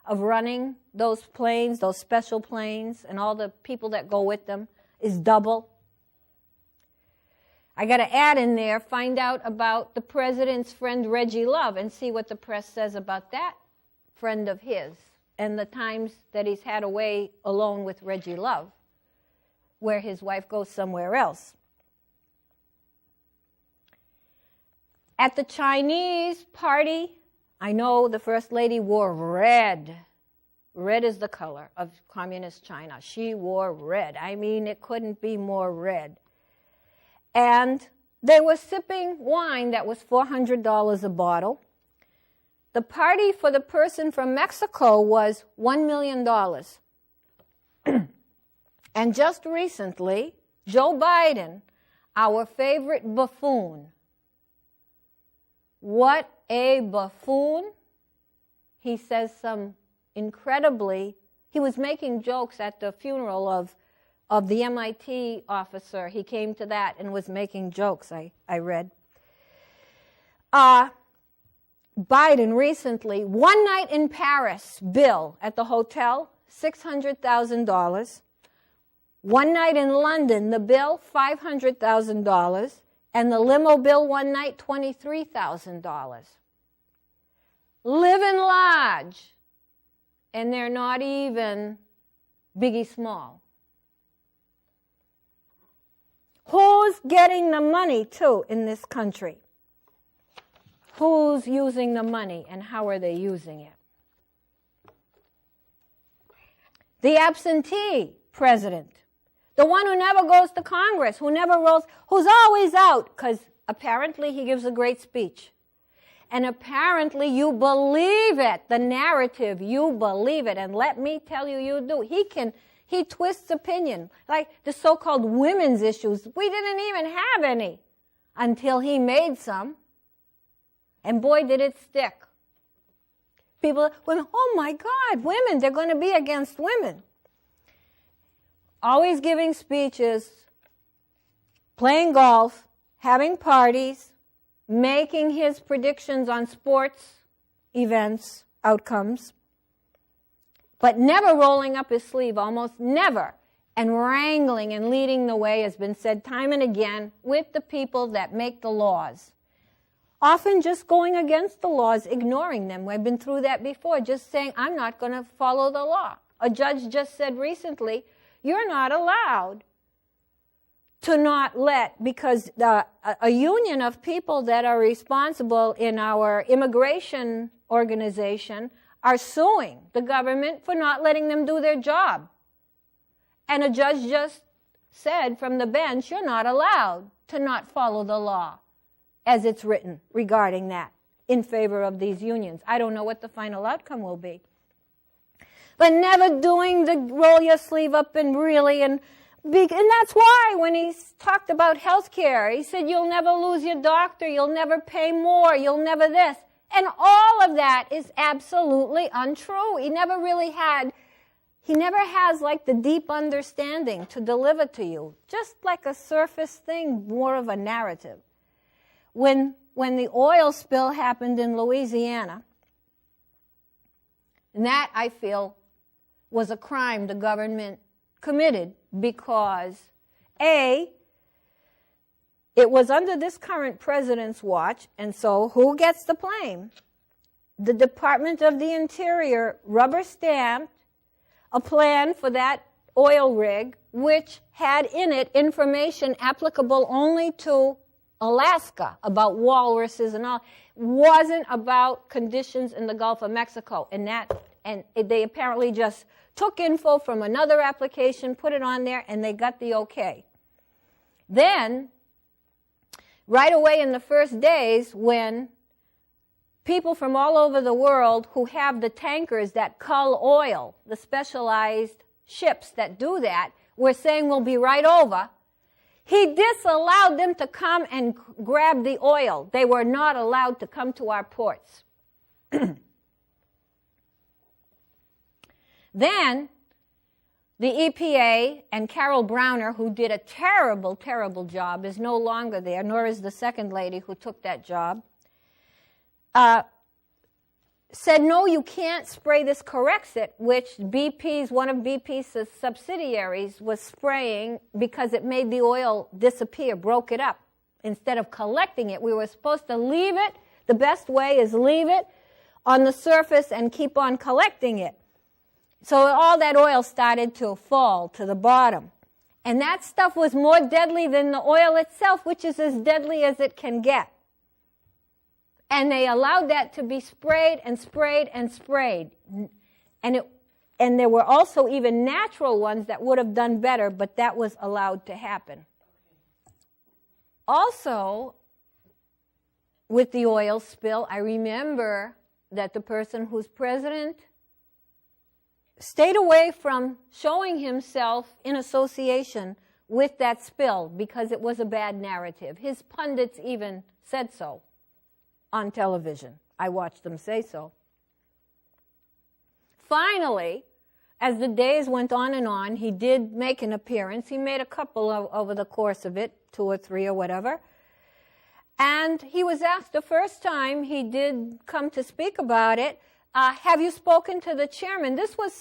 of running those planes, those special planes, and all the people that go with them is double. I got to add in there, find out about the president's friend Reggie Love and see what the press says about that friend of his and the times that he's had away alone with Reggie Love, where his wife goes somewhere else. At the Chinese party, I know the First Lady wore red. Red is the color of communist China. She wore red. I mean, it couldn't be more red. And they were sipping wine that was $400 a bottle. The party for the person from Mexico was $1 million. And just recently, Joe Biden, our favorite buffoon, what a buffoon. He says some incredibly He was making jokes at the funeral of the MIT officer. He came to that and was making jokes, I read. Biden recently, one night in Paris bill at the hotel, $600,000. One night in London, the bill, $500,000. And the limo bill one night, $23,000. Living large. And they're not even Biggie Small. Who's getting the money, too, in this country? Who's using the money, and how are they using it? The absentee president. The one who never goes to Congress, who never rolls, who's always out, because apparently he gives a great speech. And apparently you believe it, the narrative, you believe it. And let me tell you, you do. He twists opinion, like the so-called women's issues. We didn't even have any until he made some. And boy, did it stick. People, women, oh my God, women, they're going to be against women. Always giving speeches, playing golf, having parties, making his predictions on sports events, outcomes, but never rolling up his sleeve, almost never, and wrangling and leading the way, has been said time and again, with the people that make the laws. Often just going against the laws, ignoring them. We've been through that before, just saying, I'm not going to follow the law. A judge just said recently, you're not allowed to not let, because a union of people that are responsible in our immigration organization are suing the government for not letting them do their job. And a judge just said from the bench, you're not allowed to not follow the law as it's written regarding that in favor of these unions. I don't know what the final outcome will be. But never doing the roll your sleeve up and really, and that's why when he talked about health care, he said you'll never lose your doctor, you'll never pay more, you'll never this. And all of that is absolutely untrue. He never has like the deep understanding to deliver to you. Just like a surface thing, more of a narrative. When the oil spill happened in Louisiana, and that, I feel, was a crime the government committed because, A, it was under this current president's watch, and so who gets the blame? The Department of the Interior rubber-stamped a plan for that oil rig, which had in it information applicable only to Alaska about walruses and all. Wasn't about conditions in the Gulf of Mexico. And they apparently just took info from another application, put it on there, and they got the okay. Then, right away in the first days, when people from all over the world who have the tankers that cull oil, the specialized ships that do that, were saying we'll be right over, he disallowed them to come and grab the oil. They were not allowed to come to our ports. Then, the EPA and Carol Browner, who did a terrible, terrible job, is no longer there, nor is the second lady who took that job, said, no, you can't spray this Corexit, which one of BP's subsidiaries was spraying because it made the oil disappear, broke it up. Instead of collecting it, we were supposed to leave it. The best way is leave it on the surface and keep on collecting it. So all that oil started to fall to the bottom. And that stuff was more deadly than the oil itself, which is as deadly as it can get. And they allowed that to be sprayed and sprayed and sprayed. And there were also even natural ones that would have done better, but that was allowed to happen. Also, with the oil spill, I remember that the person who's president stayed away from showing himself in association with that spill because it was a bad narrative. His pundits even said so on television. I watched them say so. Finally, as the days went on and on, he did make an appearance. He made a couple over the course of it, 2 or 3 or whatever. And he was asked the first time he did come to speak about it, have you spoken to the chairman? This was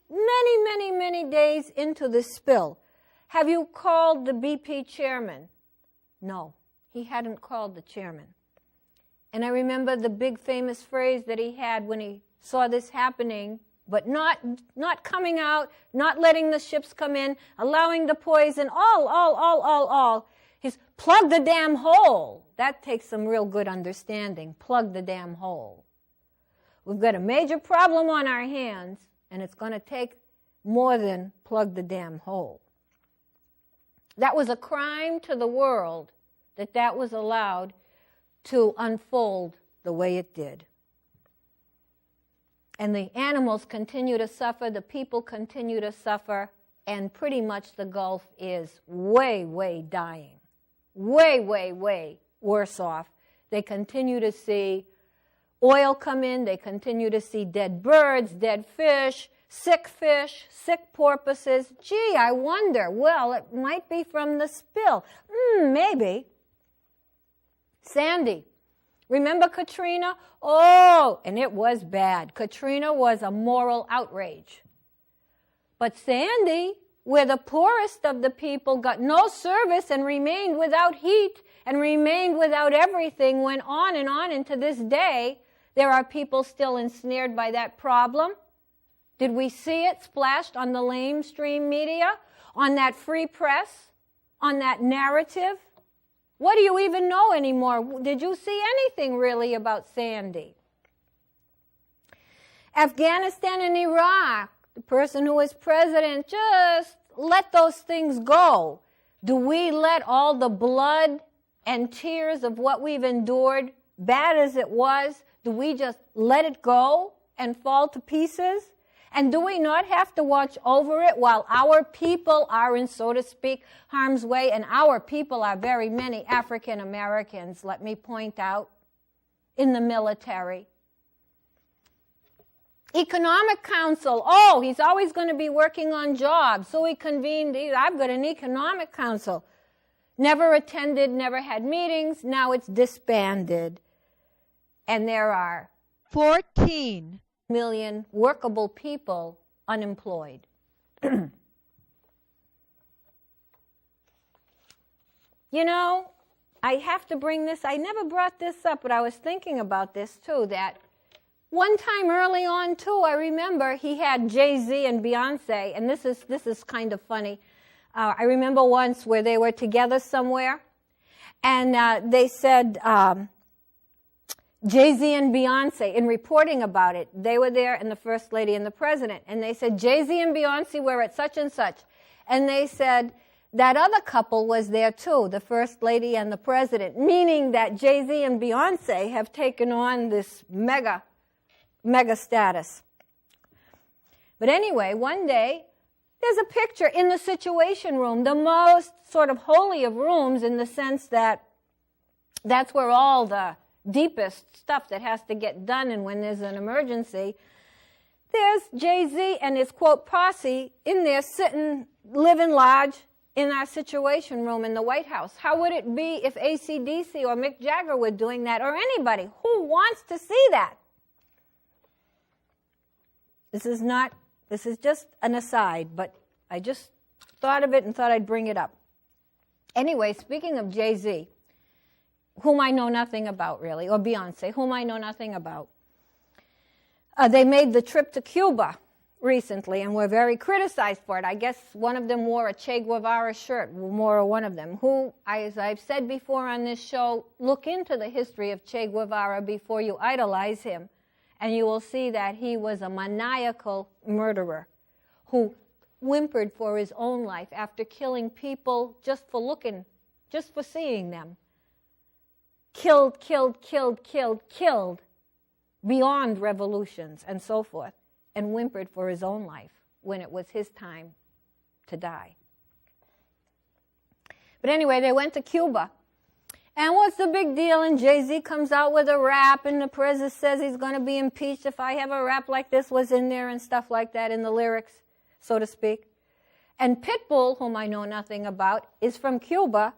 many days into this spill. Have you called the BP chairman? No, he hadn't called the chairman. And I remember the big famous phrase that he had when he saw this happening, but not coming out, not letting the ships come in, allowing the poison, all. He's plug the damn hole. That takes some real good understanding. Plug the damn hole. We've got a major problem on our hands, and it's going to take more than plug the damn hole. That was a crime to the world that was allowed to unfold the way it did. And the animals continue to suffer, the people continue to suffer, and pretty much the Gulf is way dying. Way worse off. They continue to see oil come in, they continue to see dead birds, dead fish, sick porpoises. Gee, I wonder, well, it might be from the spill. Maybe. Sandy. Remember Katrina? Oh, and it was bad. Katrina was a moral outrage. But Sandy, where the poorest of the people got no service and remained without heat and remained without everything, went on and on, and to this day, there are people still ensnared by that problem. Did we see it splashed on the lamestream media, on that free press, on that narrative? What do you even know anymore? Did you see anything really about Sandy? Afghanistan and Iraq, the person who was president just let those things go. Do we let all the blood and tears of what we've endured, bad as it was, do we just let it go and fall to pieces? And do we not have to watch over it while our people are in, so to speak, harm's way? And our people are very many African Americans, let me point out, in the military. Economic Council, oh, he's always going to be working on jobs. So he convened, I've got an Economic Council. Never attended, never had meetings, now it's disbanded. And there are 14 million workable people unemployed. You know, I have to bring this, I never brought this up, but I was thinking about this too, that one time early on too, I remember he had Jay-Z and Beyonce, and this is kind of funny. I remember once where they were together somewhere, and they said, Jay-Z and Beyonce, in reporting about it, they were there, and the First Lady and the President, and they said, Jay-Z and Beyonce were at such and such. And they said, that other couple was there too, the First Lady and the President, meaning that Jay-Z and Beyonce have taken on this mega status. But anyway, one day, there's a picture in the Situation Room, the most sort of holy of rooms in the sense that that's where all the deepest stuff that has to get done, and when there's an emergency, there's Jay-Z and his, quote, posse in there sitting, living large in our Situation Room in the White House. How would it be if AC/DC or Mick Jagger were doing that, or anybody? Who wants to see that? This is just an aside, but I just thought of it and thought I'd bring it up. Anyway, speaking of Jay-Z, whom I know nothing about, really, or Beyonce, whom I know nothing about. They made the trip to Cuba recently and were very criticized for it. I guess one of them wore a Che Guevara shirt, more one of them, who, as I've said before on this show, look into the history of Che Guevara before you idolize him, and you will see that he was a maniacal murderer who whimpered for his own life after killing people just for seeing them. Killed beyond revolutions and so forth, and whimpered for his own life when it was his time to die. But anyway, they went to Cuba, And what's the big deal? And Jay-Z comes out with a rap, and the president says he's going to be impeached if I have a rap like this was in there and stuff like that in the lyrics, so to speak. And Pitbull, whom I know nothing about, is from Cuba,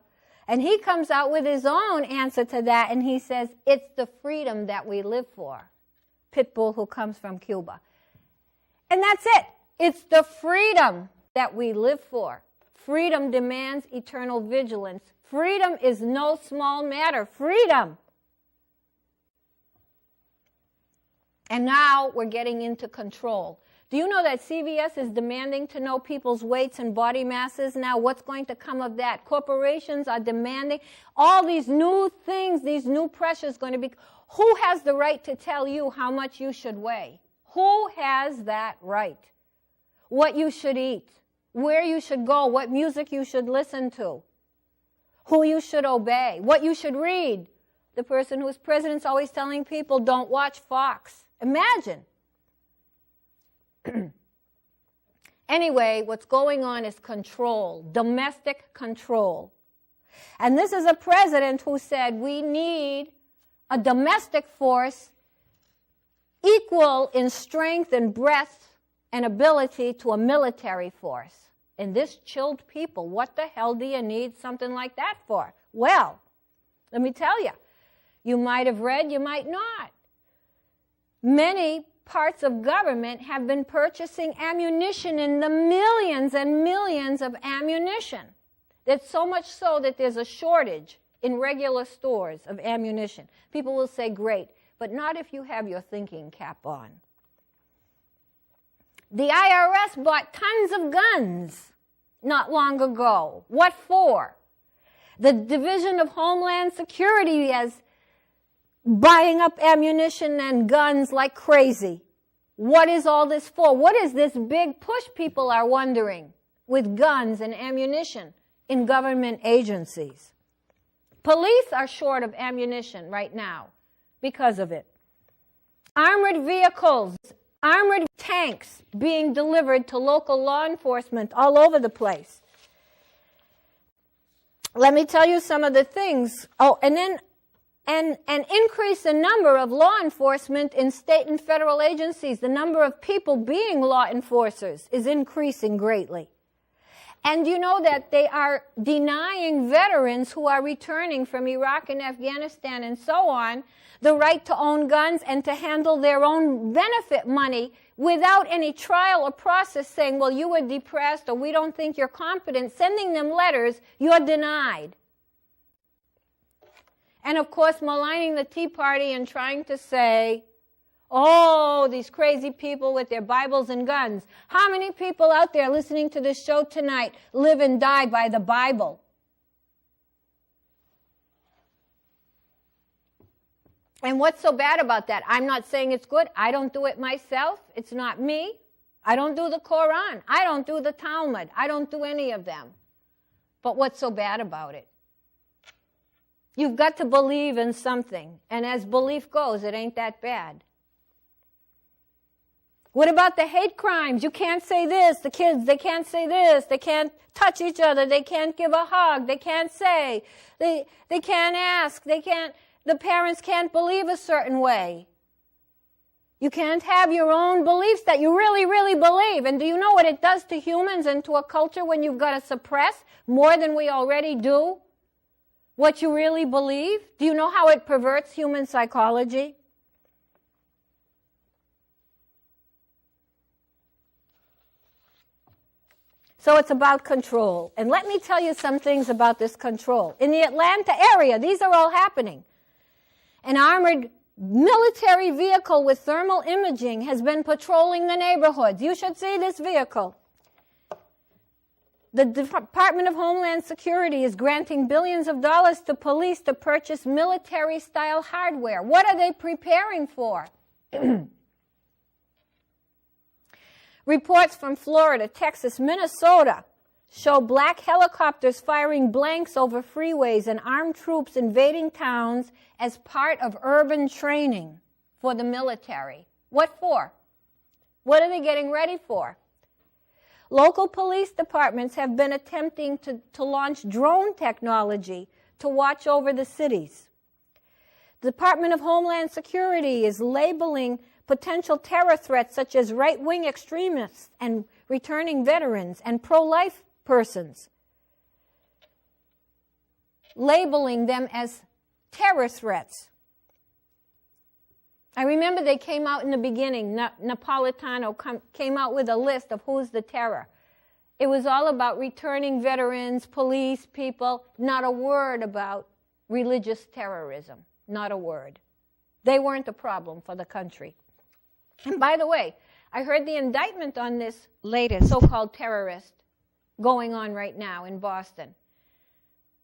and he comes out with his own answer to that, and he says, it's the freedom that we live for. Pitbull, who comes from Cuba. And that's it. It's the freedom that we live for. Freedom demands eternal vigilance. Freedom is no small matter. Freedom. And now we're getting into control. Do you know that CVS is demanding to know people's weights and body masses now? What's going to come of that? Corporations are demanding all these new things, these new pressures going to be. Who has the right to tell you how much you should weigh? Who has that right? What you should eat, where you should go, what music you should listen to, who you should obey, what you should read. The person who's president's always telling people, don't watch Fox. Imagine. Anyway, what's going on is control, domestic control. And this is a president who said we need a domestic force equal in strength and breadth and ability to a military force. And this chilled people. What the hell do you need something like that for? Well, let me tell you. You might have read, you might not. Many parts of government have been purchasing ammunition in the millions and millions of ammunition. That's so much so that there's a shortage in regular stores of ammunition. People will say, great, but not if you have your thinking cap on. The IRS bought tons of guns not long ago. What for? The Division of Homeland Security is buying up ammunition and guns like crazy. What is all this for? What is this big push, people are wondering, with guns and ammunition in government agencies? Police are short of ammunition right now because of it. Armored vehicles, armored tanks being delivered to local law enforcement all over the place. Let me tell you some of the things. Oh, and then an increase in number of law enforcement in state and federal agencies. The number of people being law enforcers is increasing greatly. And you know that they are denying veterans who are returning from Iraq and Afghanistan and so on the right to own guns and to handle their own benefit money without any trial or process saying, well, you were depressed or we don't think you're competent, sending them letters, you're denied. And of course, maligning the Tea Party and trying to say, oh, these crazy people with their Bibles and guns. How many people out there listening to this show tonight live and die by the Bible? And what's so bad about that? I'm not saying it's good. I don't do it myself. It's not me. I don't do the Quran. I don't do the Talmud. I don't do any of them. But what's so bad about it? You've got to believe in something. And as belief goes, it ain't that bad. What about the hate crimes? You can't say this. The kids, they can't say this. They can't touch each other. They can't give a hug. They can't say. They can't ask. They can't. The parents can't believe a certain way. You can't have your own beliefs that you really, really believe. And do you know what it does to humans and to a culture when you've got to suppress more than we already do what you really believe? Do you know how it perverts human psychology? So it's about control. And let me tell you some things about this control. In the Atlanta area, these are all happening. An armored military vehicle with thermal imaging has been patrolling the neighborhoods. You should see this vehicle. The Department of Homeland Security is granting billions of dollars to police to purchase military-style hardware. What are they preparing for? Reports from Florida, Texas, Minnesota show black helicopters firing blanks over freeways and armed troops invading towns as part of urban training for the military. What for? What are they getting ready for? Local police departments have been attempting to launch drone technology to watch over the cities. The Department of Homeland Security is labeling potential terror threats such as right-wing extremists and returning veterans and pro-life persons, labeling them as terror threats. I remember they came out in the beginning, Napolitano came out with a list of who's the terror. It was all about returning veterans, police, people, not a word about religious terrorism, not a word. They weren't the problem for the country. And by the way, I heard the indictment on this latest so-called terrorist going on right now in Boston.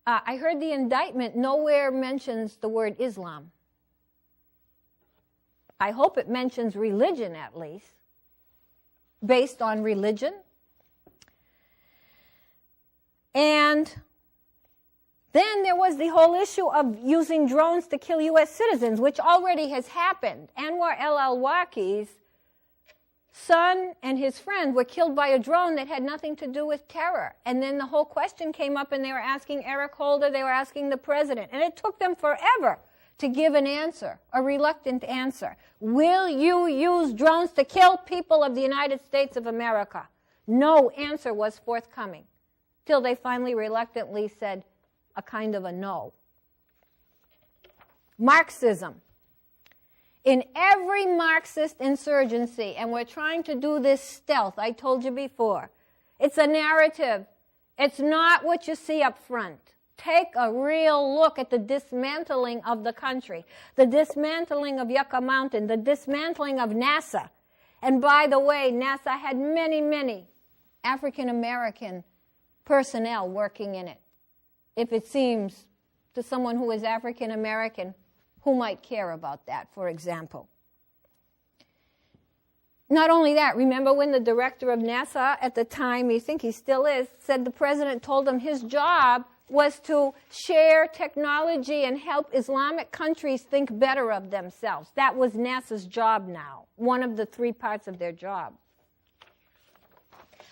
I heard the indictment nowhere mentions the word Islam. I hope it mentions religion at least, based on religion. And then there was the whole issue of using drones to kill U.S. citizens, which already has happened. Anwar al-Awlaki's son and his friend were killed by a drone that had nothing to do with terror. And then the whole question came up, and they were asking Eric Holder, they were asking the president. And it took them forever to give an answer, a reluctant answer. Will you use drones to kill people of the United States of America? No answer was forthcoming, till they finally reluctantly said a kind of a no. Marxism. In every Marxist insurgency, and we're trying to do this stealth, I told you before, it's a narrative. It's not what you see up front. Take a real look at the dismantling of the country, the dismantling of Yucca Mountain, the dismantling of NASA. And by the way, NASA had many, many African-American personnel working in it. If it seems to someone who is African-American, who might care about that, for example. Not only that, remember when the director of NASA at the time, I think he still is, said the president told him his job was to share technology and help Islamic countries think better of themselves. That was NASA's job now, one of the 3 parts of their job.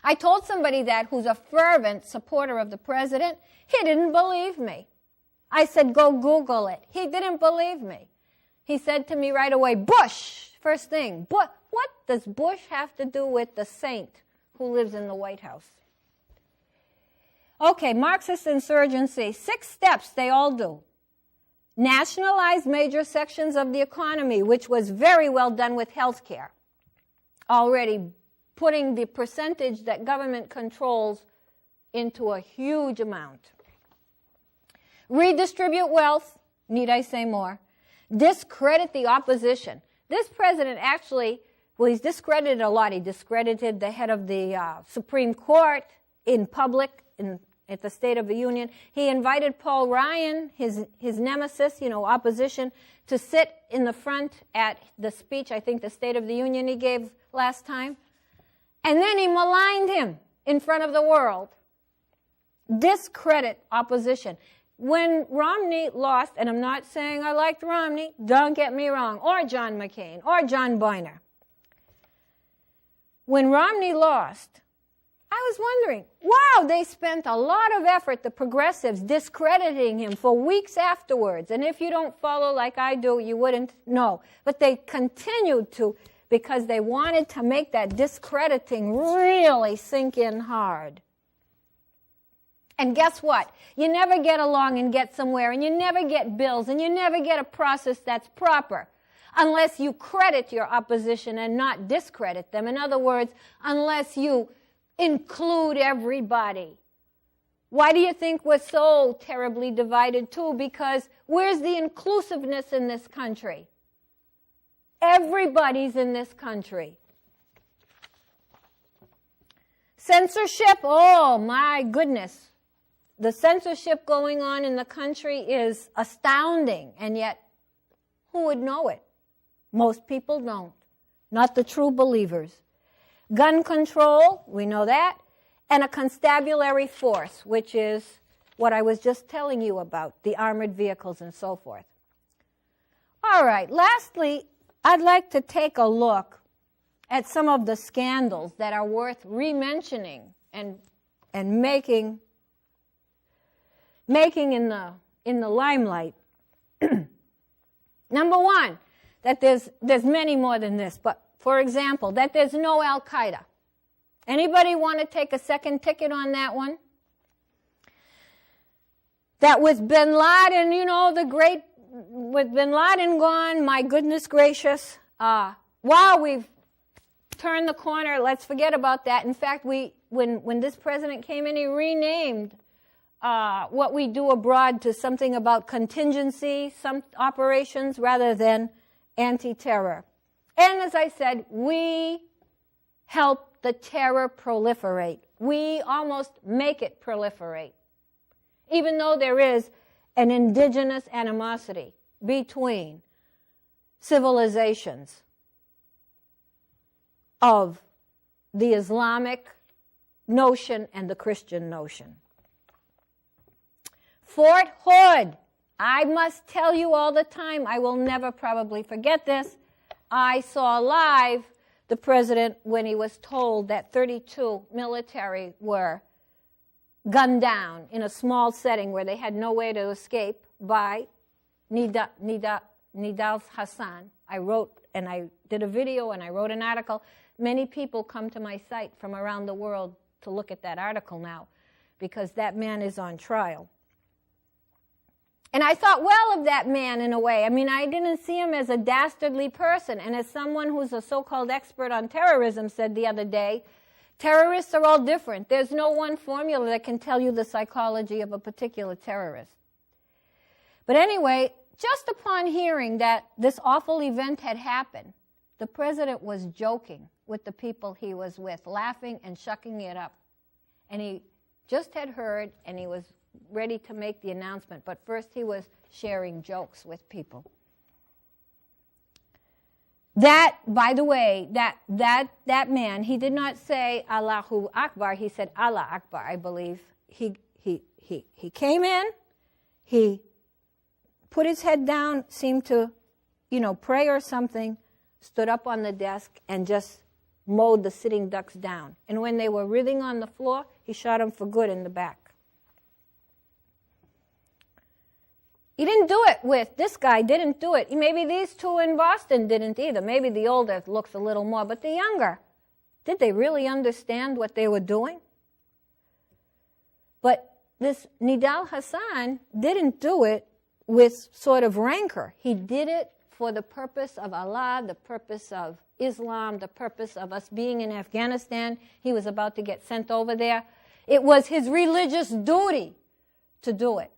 I told somebody that who's a fervent supporter of the president. He didn't believe me. I said, go Google it. He didn't believe me. He said to me right away, Bush, first thing. What does Bush have to do with the saint who lives in the White House? Okay, Marxist insurgency, 6 steps they all do. Nationalize major sections of the economy, which was very well done with health care. Already putting the percentage that government controls into a huge amount. Redistribute wealth, need I say more? Discredit the opposition. This president actually, well, he's discredited a lot. He discredited the head of the Supreme Court in public, at the State of the Union. He invited Paul Ryan, his nemesis, opposition, to sit in the front at the speech, I think the State of the Union he gave last time. And then he maligned him in front of the world. Discredit opposition. When Romney lost, and I'm not saying I liked Romney, don't get me wrong, or John McCain, or John Boehner. When Romney lost, I was wondering, wow, they spent a lot of effort, the progressives, discrediting him for weeks afterwards. And if you don't follow like I do, you wouldn't know. But they continued to, because they wanted to make that discrediting really sink in hard. And guess what? You never get along and get somewhere, and you never get bills, and you never get a process that's proper unless you credit your opposition and not discredit them. In other words, unless you include everybody. Why do you think we're so terribly divided too? Because where's the inclusiveness in this country? Everybody's in this country. Censorship, oh my goodness. The censorship going on in the country is astounding, and yet who would know it? Most people don't. Not the true believers. Gun control, we know that, and a constabulary force, which is what I was just telling you about, the armored vehicles and so forth. All right, lastly, I'd like to take a look at some of the scandals that are worth re-mentioning and making in in the limelight. Number one, that there's many more than this, but for example, that there's no Al-Qaeda. Anybody want to take a second ticket on that one? That with bin Laden, you know, with bin Laden gone, my goodness gracious, wow, we've turned the corner, let's forget about that. In fact, when this president came in, he renamed what we do abroad to something about contingency, some operations, rather than anti-terror. And as I said, we help the terror proliferate. We almost make it proliferate, even though there is an indigenous animosity between civilizations of the Islamic notion and the Christian notion. Fort Hood, I must tell you all the time, I will never probably forget this. I saw live the president when he was told that 32 military were gunned down in a small setting where they had no way to escape by Nidal Hassan. I wrote and I did a video and I wrote an article. Many people come to my site from around the world to look at that article now because that man is on trial. And I thought well of that man in a way. I mean, I didn't see him as a dastardly person. And as someone who's a so-called expert on terrorism said the other day, terrorists are all different. There's no one formula that can tell you the psychology of a particular terrorist. But anyway, just upon hearing that this awful event had happened, the president was joking with the people he was with, laughing and shucking it up. And he just had heard, and he was ready to make the announcement. But first he was sharing jokes with people. That, by the way, that man, he did not say Allahu Akbar, he said Allah Akbar, I believe. He came in, he put his head down, seemed to, pray or something, stood up on the desk and just mowed the sitting ducks down. And when they were writhing on the floor, he shot them for good in the back. He didn't do it this guy didn't do it. Maybe these two in Boston didn't either. Maybe the older looks a little more, but the younger, did they really understand what they were doing? But this Nidal Hassan didn't do it with sort of rancor. He did it for the purpose of Allah, the purpose of Islam, the purpose of us being in Afghanistan. He was about to get sent over there. It was his religious duty to do it.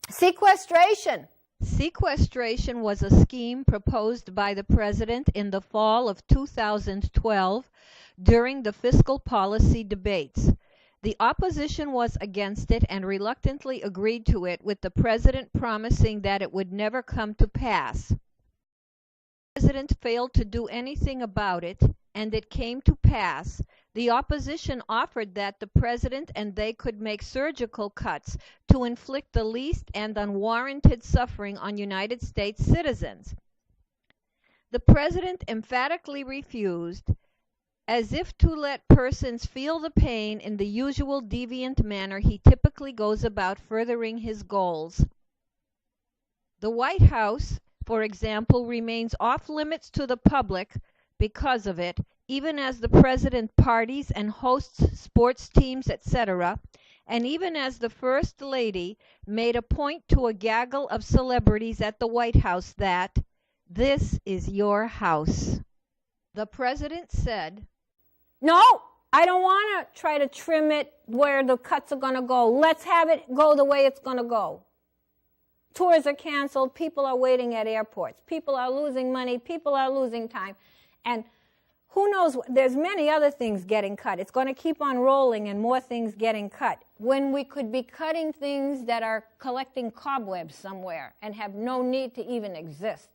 Sequestration. Sequestration was a scheme proposed by the president in the fall of 2012 during the fiscal policy debates. The opposition was against it and reluctantly agreed to it, with the president promising that it would never come to pass. The president failed to do anything about it, and it came to pass. The opposition offered that the president and they could make surgical cuts to inflict the least and unwarranted suffering on United States citizens. The president emphatically refused, as if to let persons feel the pain in the usual deviant manner he typically goes about furthering his goals. The White House, for example, remains off limits to the public because of it, even as the president parties and hosts sports teams, etc., and even as the First Lady made a point to a gaggle of celebrities at the White House that, "This is your house." The president said, "No, I don't want to try to trim it where the cuts are going to go. Let's have it go the way it's going to go. Tours are canceled. People are waiting at airports. People are losing money. People are losing time. And who knows, there's many other things getting cut. It's going to keep on rolling and more things getting cut. When we could be cutting things that are collecting cobwebs somewhere and have no need to even exist.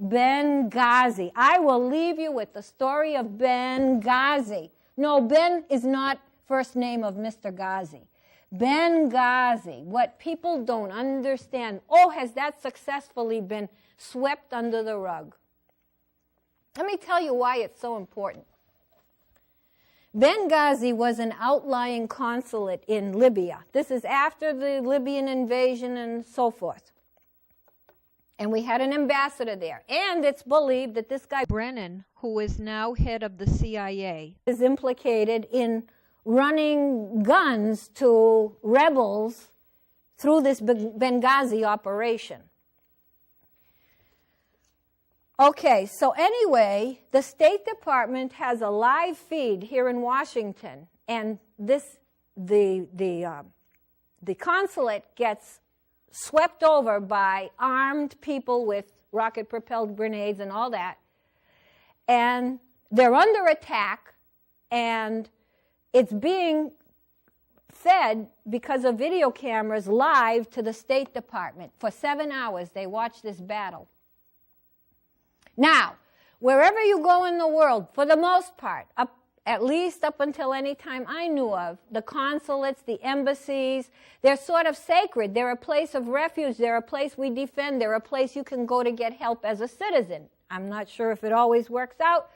Benghazi. I will leave you with the story of Benghazi. No, Ben is not first name of Mr. Ghazi. Benghazi. What people don't understand. Oh, has that successfully been swept under the rug? Let me tell you why it's so important. Benghazi was an outlying consulate in Libya. This is after the Libyan invasion and so forth. And we had an ambassador there. And it's believed that this guy, Brennan, who is now head of the CIA, is implicated in running guns to rebels through this Benghazi operation. Okay, so anyway, the State Department has a live feed here in Washington, and the consulate gets swept over by armed people with rocket-propelled grenades and all that, and they're under attack, and it's being fed because of video cameras live to the State Department. For 7 hours, they watch this battle. Now, wherever you go in the world, for the most part, at least up until any time I knew of, the consulates, the embassies, they're sort of sacred. They're a place of refuge. They're a place we defend. They're a place you can go to get help as a citizen. I'm not sure if it always works out,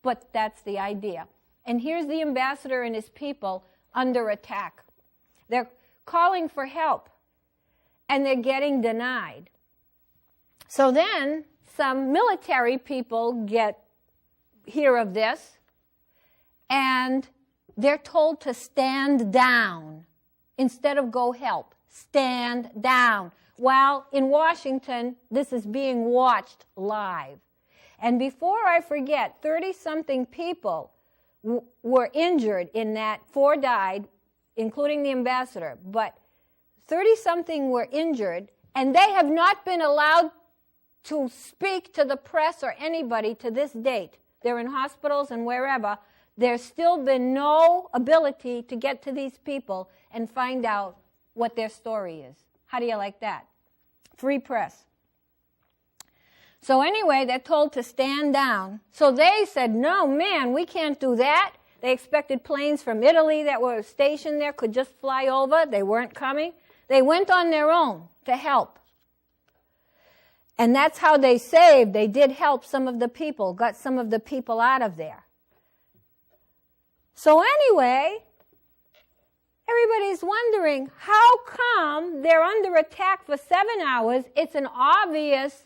but that's the idea. And here's the ambassador and his people under attack. They're calling for help, and they're getting denied. So then some military people hear of this, and they're told to stand down instead of go help. Stand down. While in Washington, this is being watched live. And before I forget, 30-something people were injured in that. 4 died, including the ambassador. But 30-something were injured, and they have not been allowed to speak to the press or anybody to this date. They're in hospitals and wherever. There's still been no ability to get to these people and find out what their story is. How do you like that? Free press. So anyway, they're told to stand down. So they said, no, man, we can't do that. They expected planes from Italy that were stationed there could just fly over. They weren't coming. They went on their own to help. And that's how they did help some of the people, got some of the people out of there. So anyway, everybody's wondering, how come they're under attack for 7 hours? It's an obvious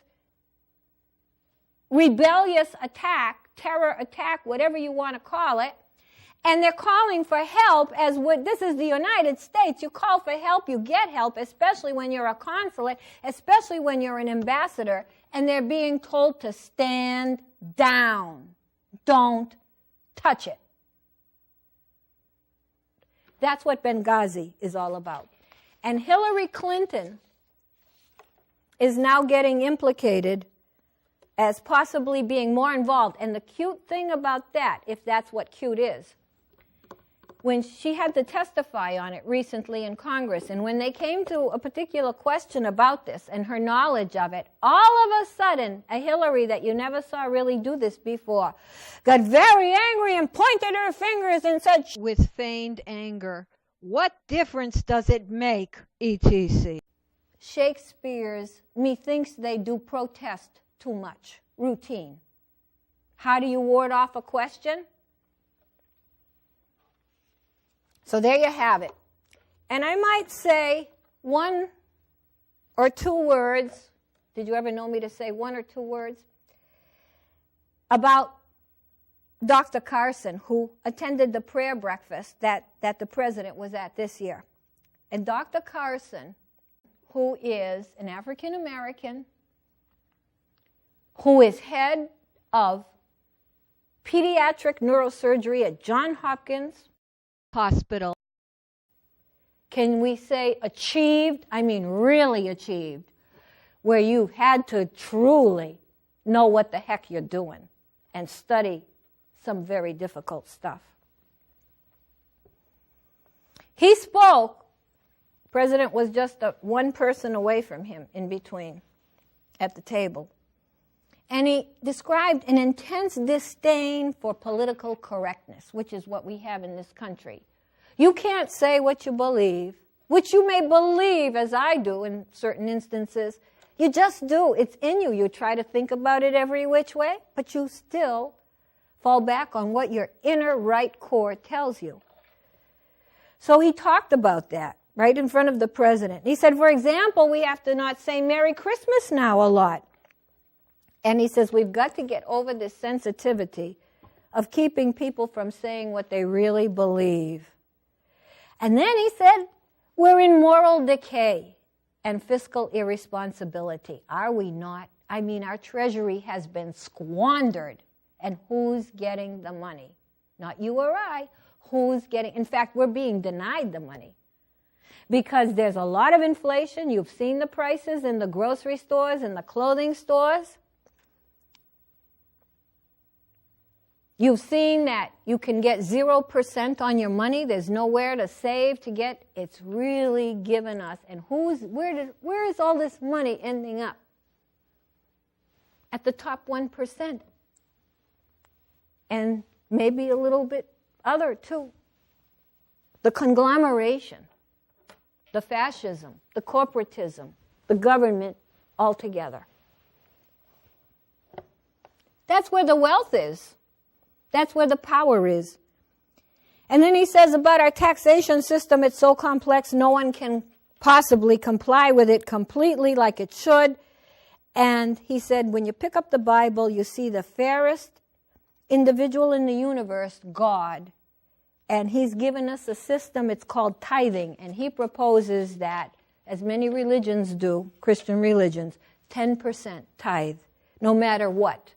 rebellious attack, terror attack, whatever you want to call it. And they're calling for help this is the United States. You call for help, you get help, especially when you're a consulate, especially when you're an ambassador, and they're being told to stand down. Don't touch it. That's what Benghazi is all about. And Hillary Clinton is now getting implicated as possibly being more involved. And the cute thing about that, if that's what cute is, when she had to testify on it recently in Congress, and when they came to a particular question about this and her knowledge of it, all of a sudden, a Hillary that you never saw really do this before got very angry and pointed her fingers and said, with feigned anger, "What difference does it make, etc.?" Shakespeare's methinks they do protest too much. Routine. How do you ward off a question? So there you have it. And I might say 1 or 2 words. Did you ever know me to say 1 or 2 words? About Dr. Carson, who attended the prayer breakfast that the president was at this year. And Dr. Carson, who is an African American, who is head of pediatric neurosurgery at Johns Hopkins Hospital. Can we say achieved? I mean really achieved, where you had to truly know what the heck you're doing and study some very difficult stuff. He spoke. The president was just 1 person away from him in between at the table. And he described an intense disdain for political correctness, which is what we have in this country. You can't say what you believe, which you may believe, as I do in certain instances. You just do. It's in you. You try to think about it every which way, but you still Fall back on what your inner right core tells you. So he talked about that right in front of the president. He said, for example, we have to not say Merry Christmas now a lot. And he says, we've got to get over this sensitivity of keeping people from saying what they really believe. And then he said, we're in moral decay and fiscal irresponsibility. Are we not? I mean, our treasury has been squandered. And who's getting the money? Not you or I. Who's getting? In fact, we're being denied the money. Because there's a lot of inflation. You've seen the prices in the grocery stores and the clothing stores. You've seen that you can get 0% on your money. There's nowhere to save to get. It's really given us. And where is all this money ending up? At the top 1%. And maybe a little bit other too. The conglomeration, the fascism, the corporatism, the government altogether. That's where the wealth is. That's where the power is. And then he says about our taxation system, it's so complex, no one can possibly comply with it completely like it should. And he said, when you pick up the Bible, you see the fairest individual in the universe, God. And he's given us a system, it's called tithing. And he proposes that, as many religions do, Christian religions, 10% tithe, no matter what.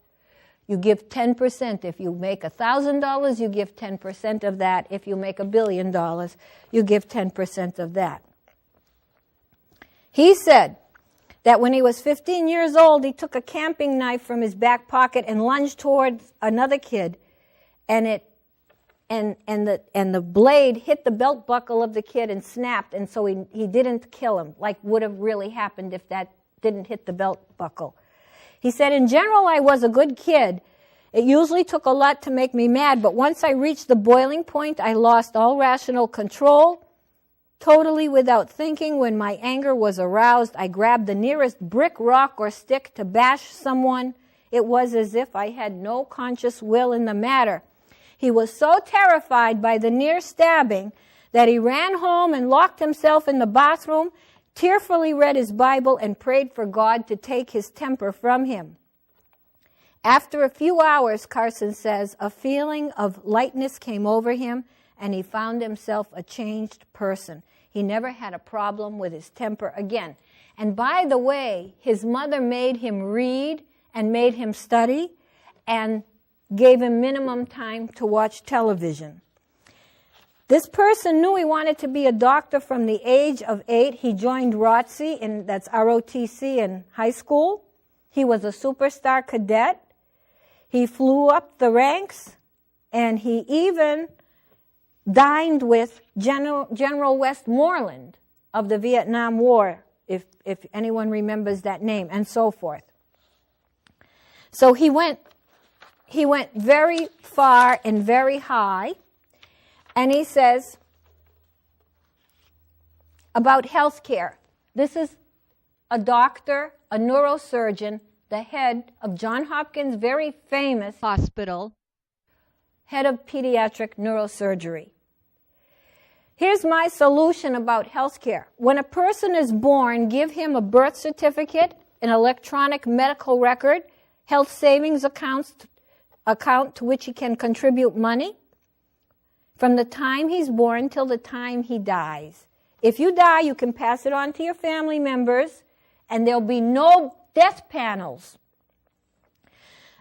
You give 10%. If you make $1,000, you give 10% of that. If you make $1 billion, you give 10% of that. He said that when he was 15 years old, he took a camping knife from his back pocket and lunged towards another kid, and the blade hit the belt buckle of the kid and snapped, and so he didn't kill him, like would have really happened if that didn't hit the belt buckle. He said, in general, I was a good kid. It usually took a lot to make me mad, but once I reached the boiling point, I lost all rational control. Totally without thinking, when my anger was aroused, I grabbed the nearest brick, rock, or stick to bash someone. It was as if I had no conscious will in the matter. He was so terrified by the near stabbing that he ran home and locked himself in the bathroom, tearfully read his Bible, and prayed for God to take his temper from him. After a few hours, Carson says, a feeling of lightness came over him, and he found himself a changed person. He never had a problem with his temper again. And by the way, his mother made him read and made him study and gave him minimum time to watch television. This person knew he wanted to be a doctor from the age of 8. He joined ROTC, that's ROTC, in high school. He was a superstar cadet. He flew up the ranks, and he even dined with General Westmoreland of the Vietnam War, if anyone remembers that name, and so forth. So he went very far and very high. And he says about health care. This is a doctor, a neurosurgeon, the head of Johns Hopkins' very famous hospital, head of pediatric neurosurgery. Here's my solution about health care. When a person is born, give him a birth certificate, an electronic medical record, health savings account to which he can contribute money, from the time he's born till the time he dies. If you die, you can pass it on to your family members, and there'll be no death panels.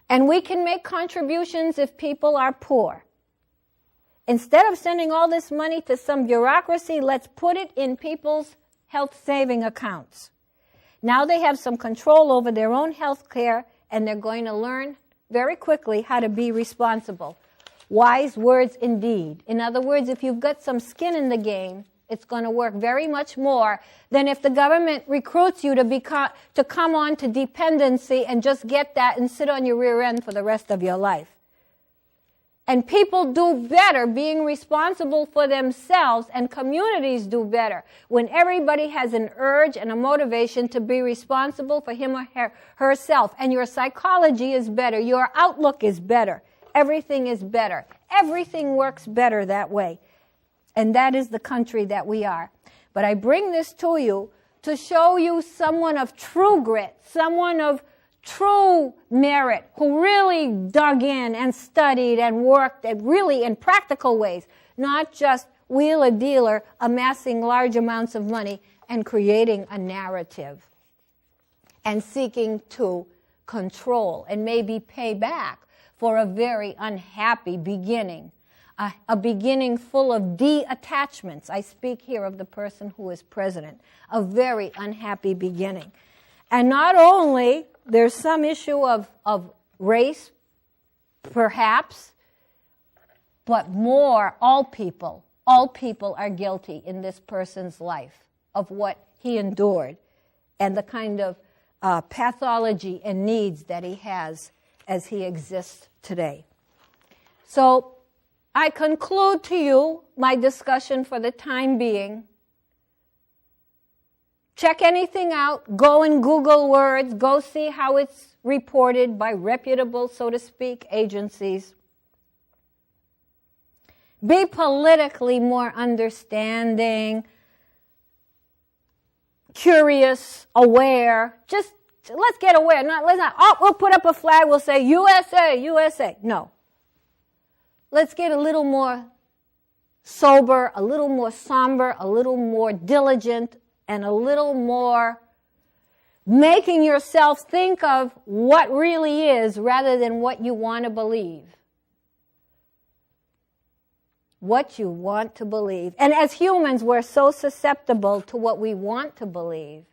And we can make contributions if people are poor. Instead of sending all this money to some bureaucracy, let's put it in people's health saving accounts. Now they have some control over their own health care, and they're going to learn very quickly how to be responsible. Wise words indeed. In other words, if you've got some skin in the game, it's going to work very much more than if the government recruits you to come on to dependency and just get that and sit on your rear end for the rest of your life. And people do better being responsible for themselves, and communities do better when everybody has an urge and a motivation to be responsible for him or herself. And your psychology is better. Your outlook is better. everything is better. Everything works better that way. And that is the country that we are. But I bring this to you to show you someone of true grit, someone of true merit, who really dug in and studied and worked at really in practical ways, not just wheeler-dealer amassing large amounts of money and creating a narrative and seeking to control and maybe pay back for a very unhappy beginning, a beginning full of de-attachments. I speak here of the person who is president, a very unhappy beginning. And not only there's some issue of race, perhaps, but more, all people are guilty in this person's life of what he endured and the kind of pathology and needs that he has as he exists today. So I conclude to you my discussion for the time being. Check anything out. Go and Google words. Go see how it's reported by reputable, so to speak, agencies. Be politically more understanding, curious, aware. Just let's get aware. Let's not, we'll put up a flag, we'll say USA, USA. No. Let's get a little more sober, a little more somber, a little more diligent, and a little more making yourself think of what really is rather than what you want to believe. What you want to believe. And as humans, we're so susceptible to what we want to believe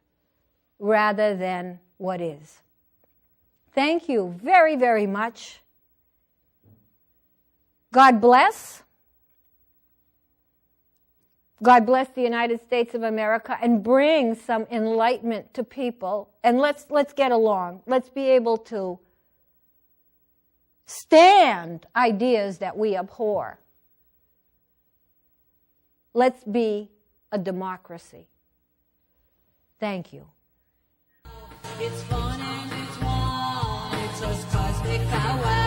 rather than what is. Thank you very, very much. God bless. God bless the United States of America and bring some enlightenment to people. And let's get along. Let's be able to stand ideas that we abhor. Let's be a democracy. Thank you. It's fun and it's warm. It's just cosmic power.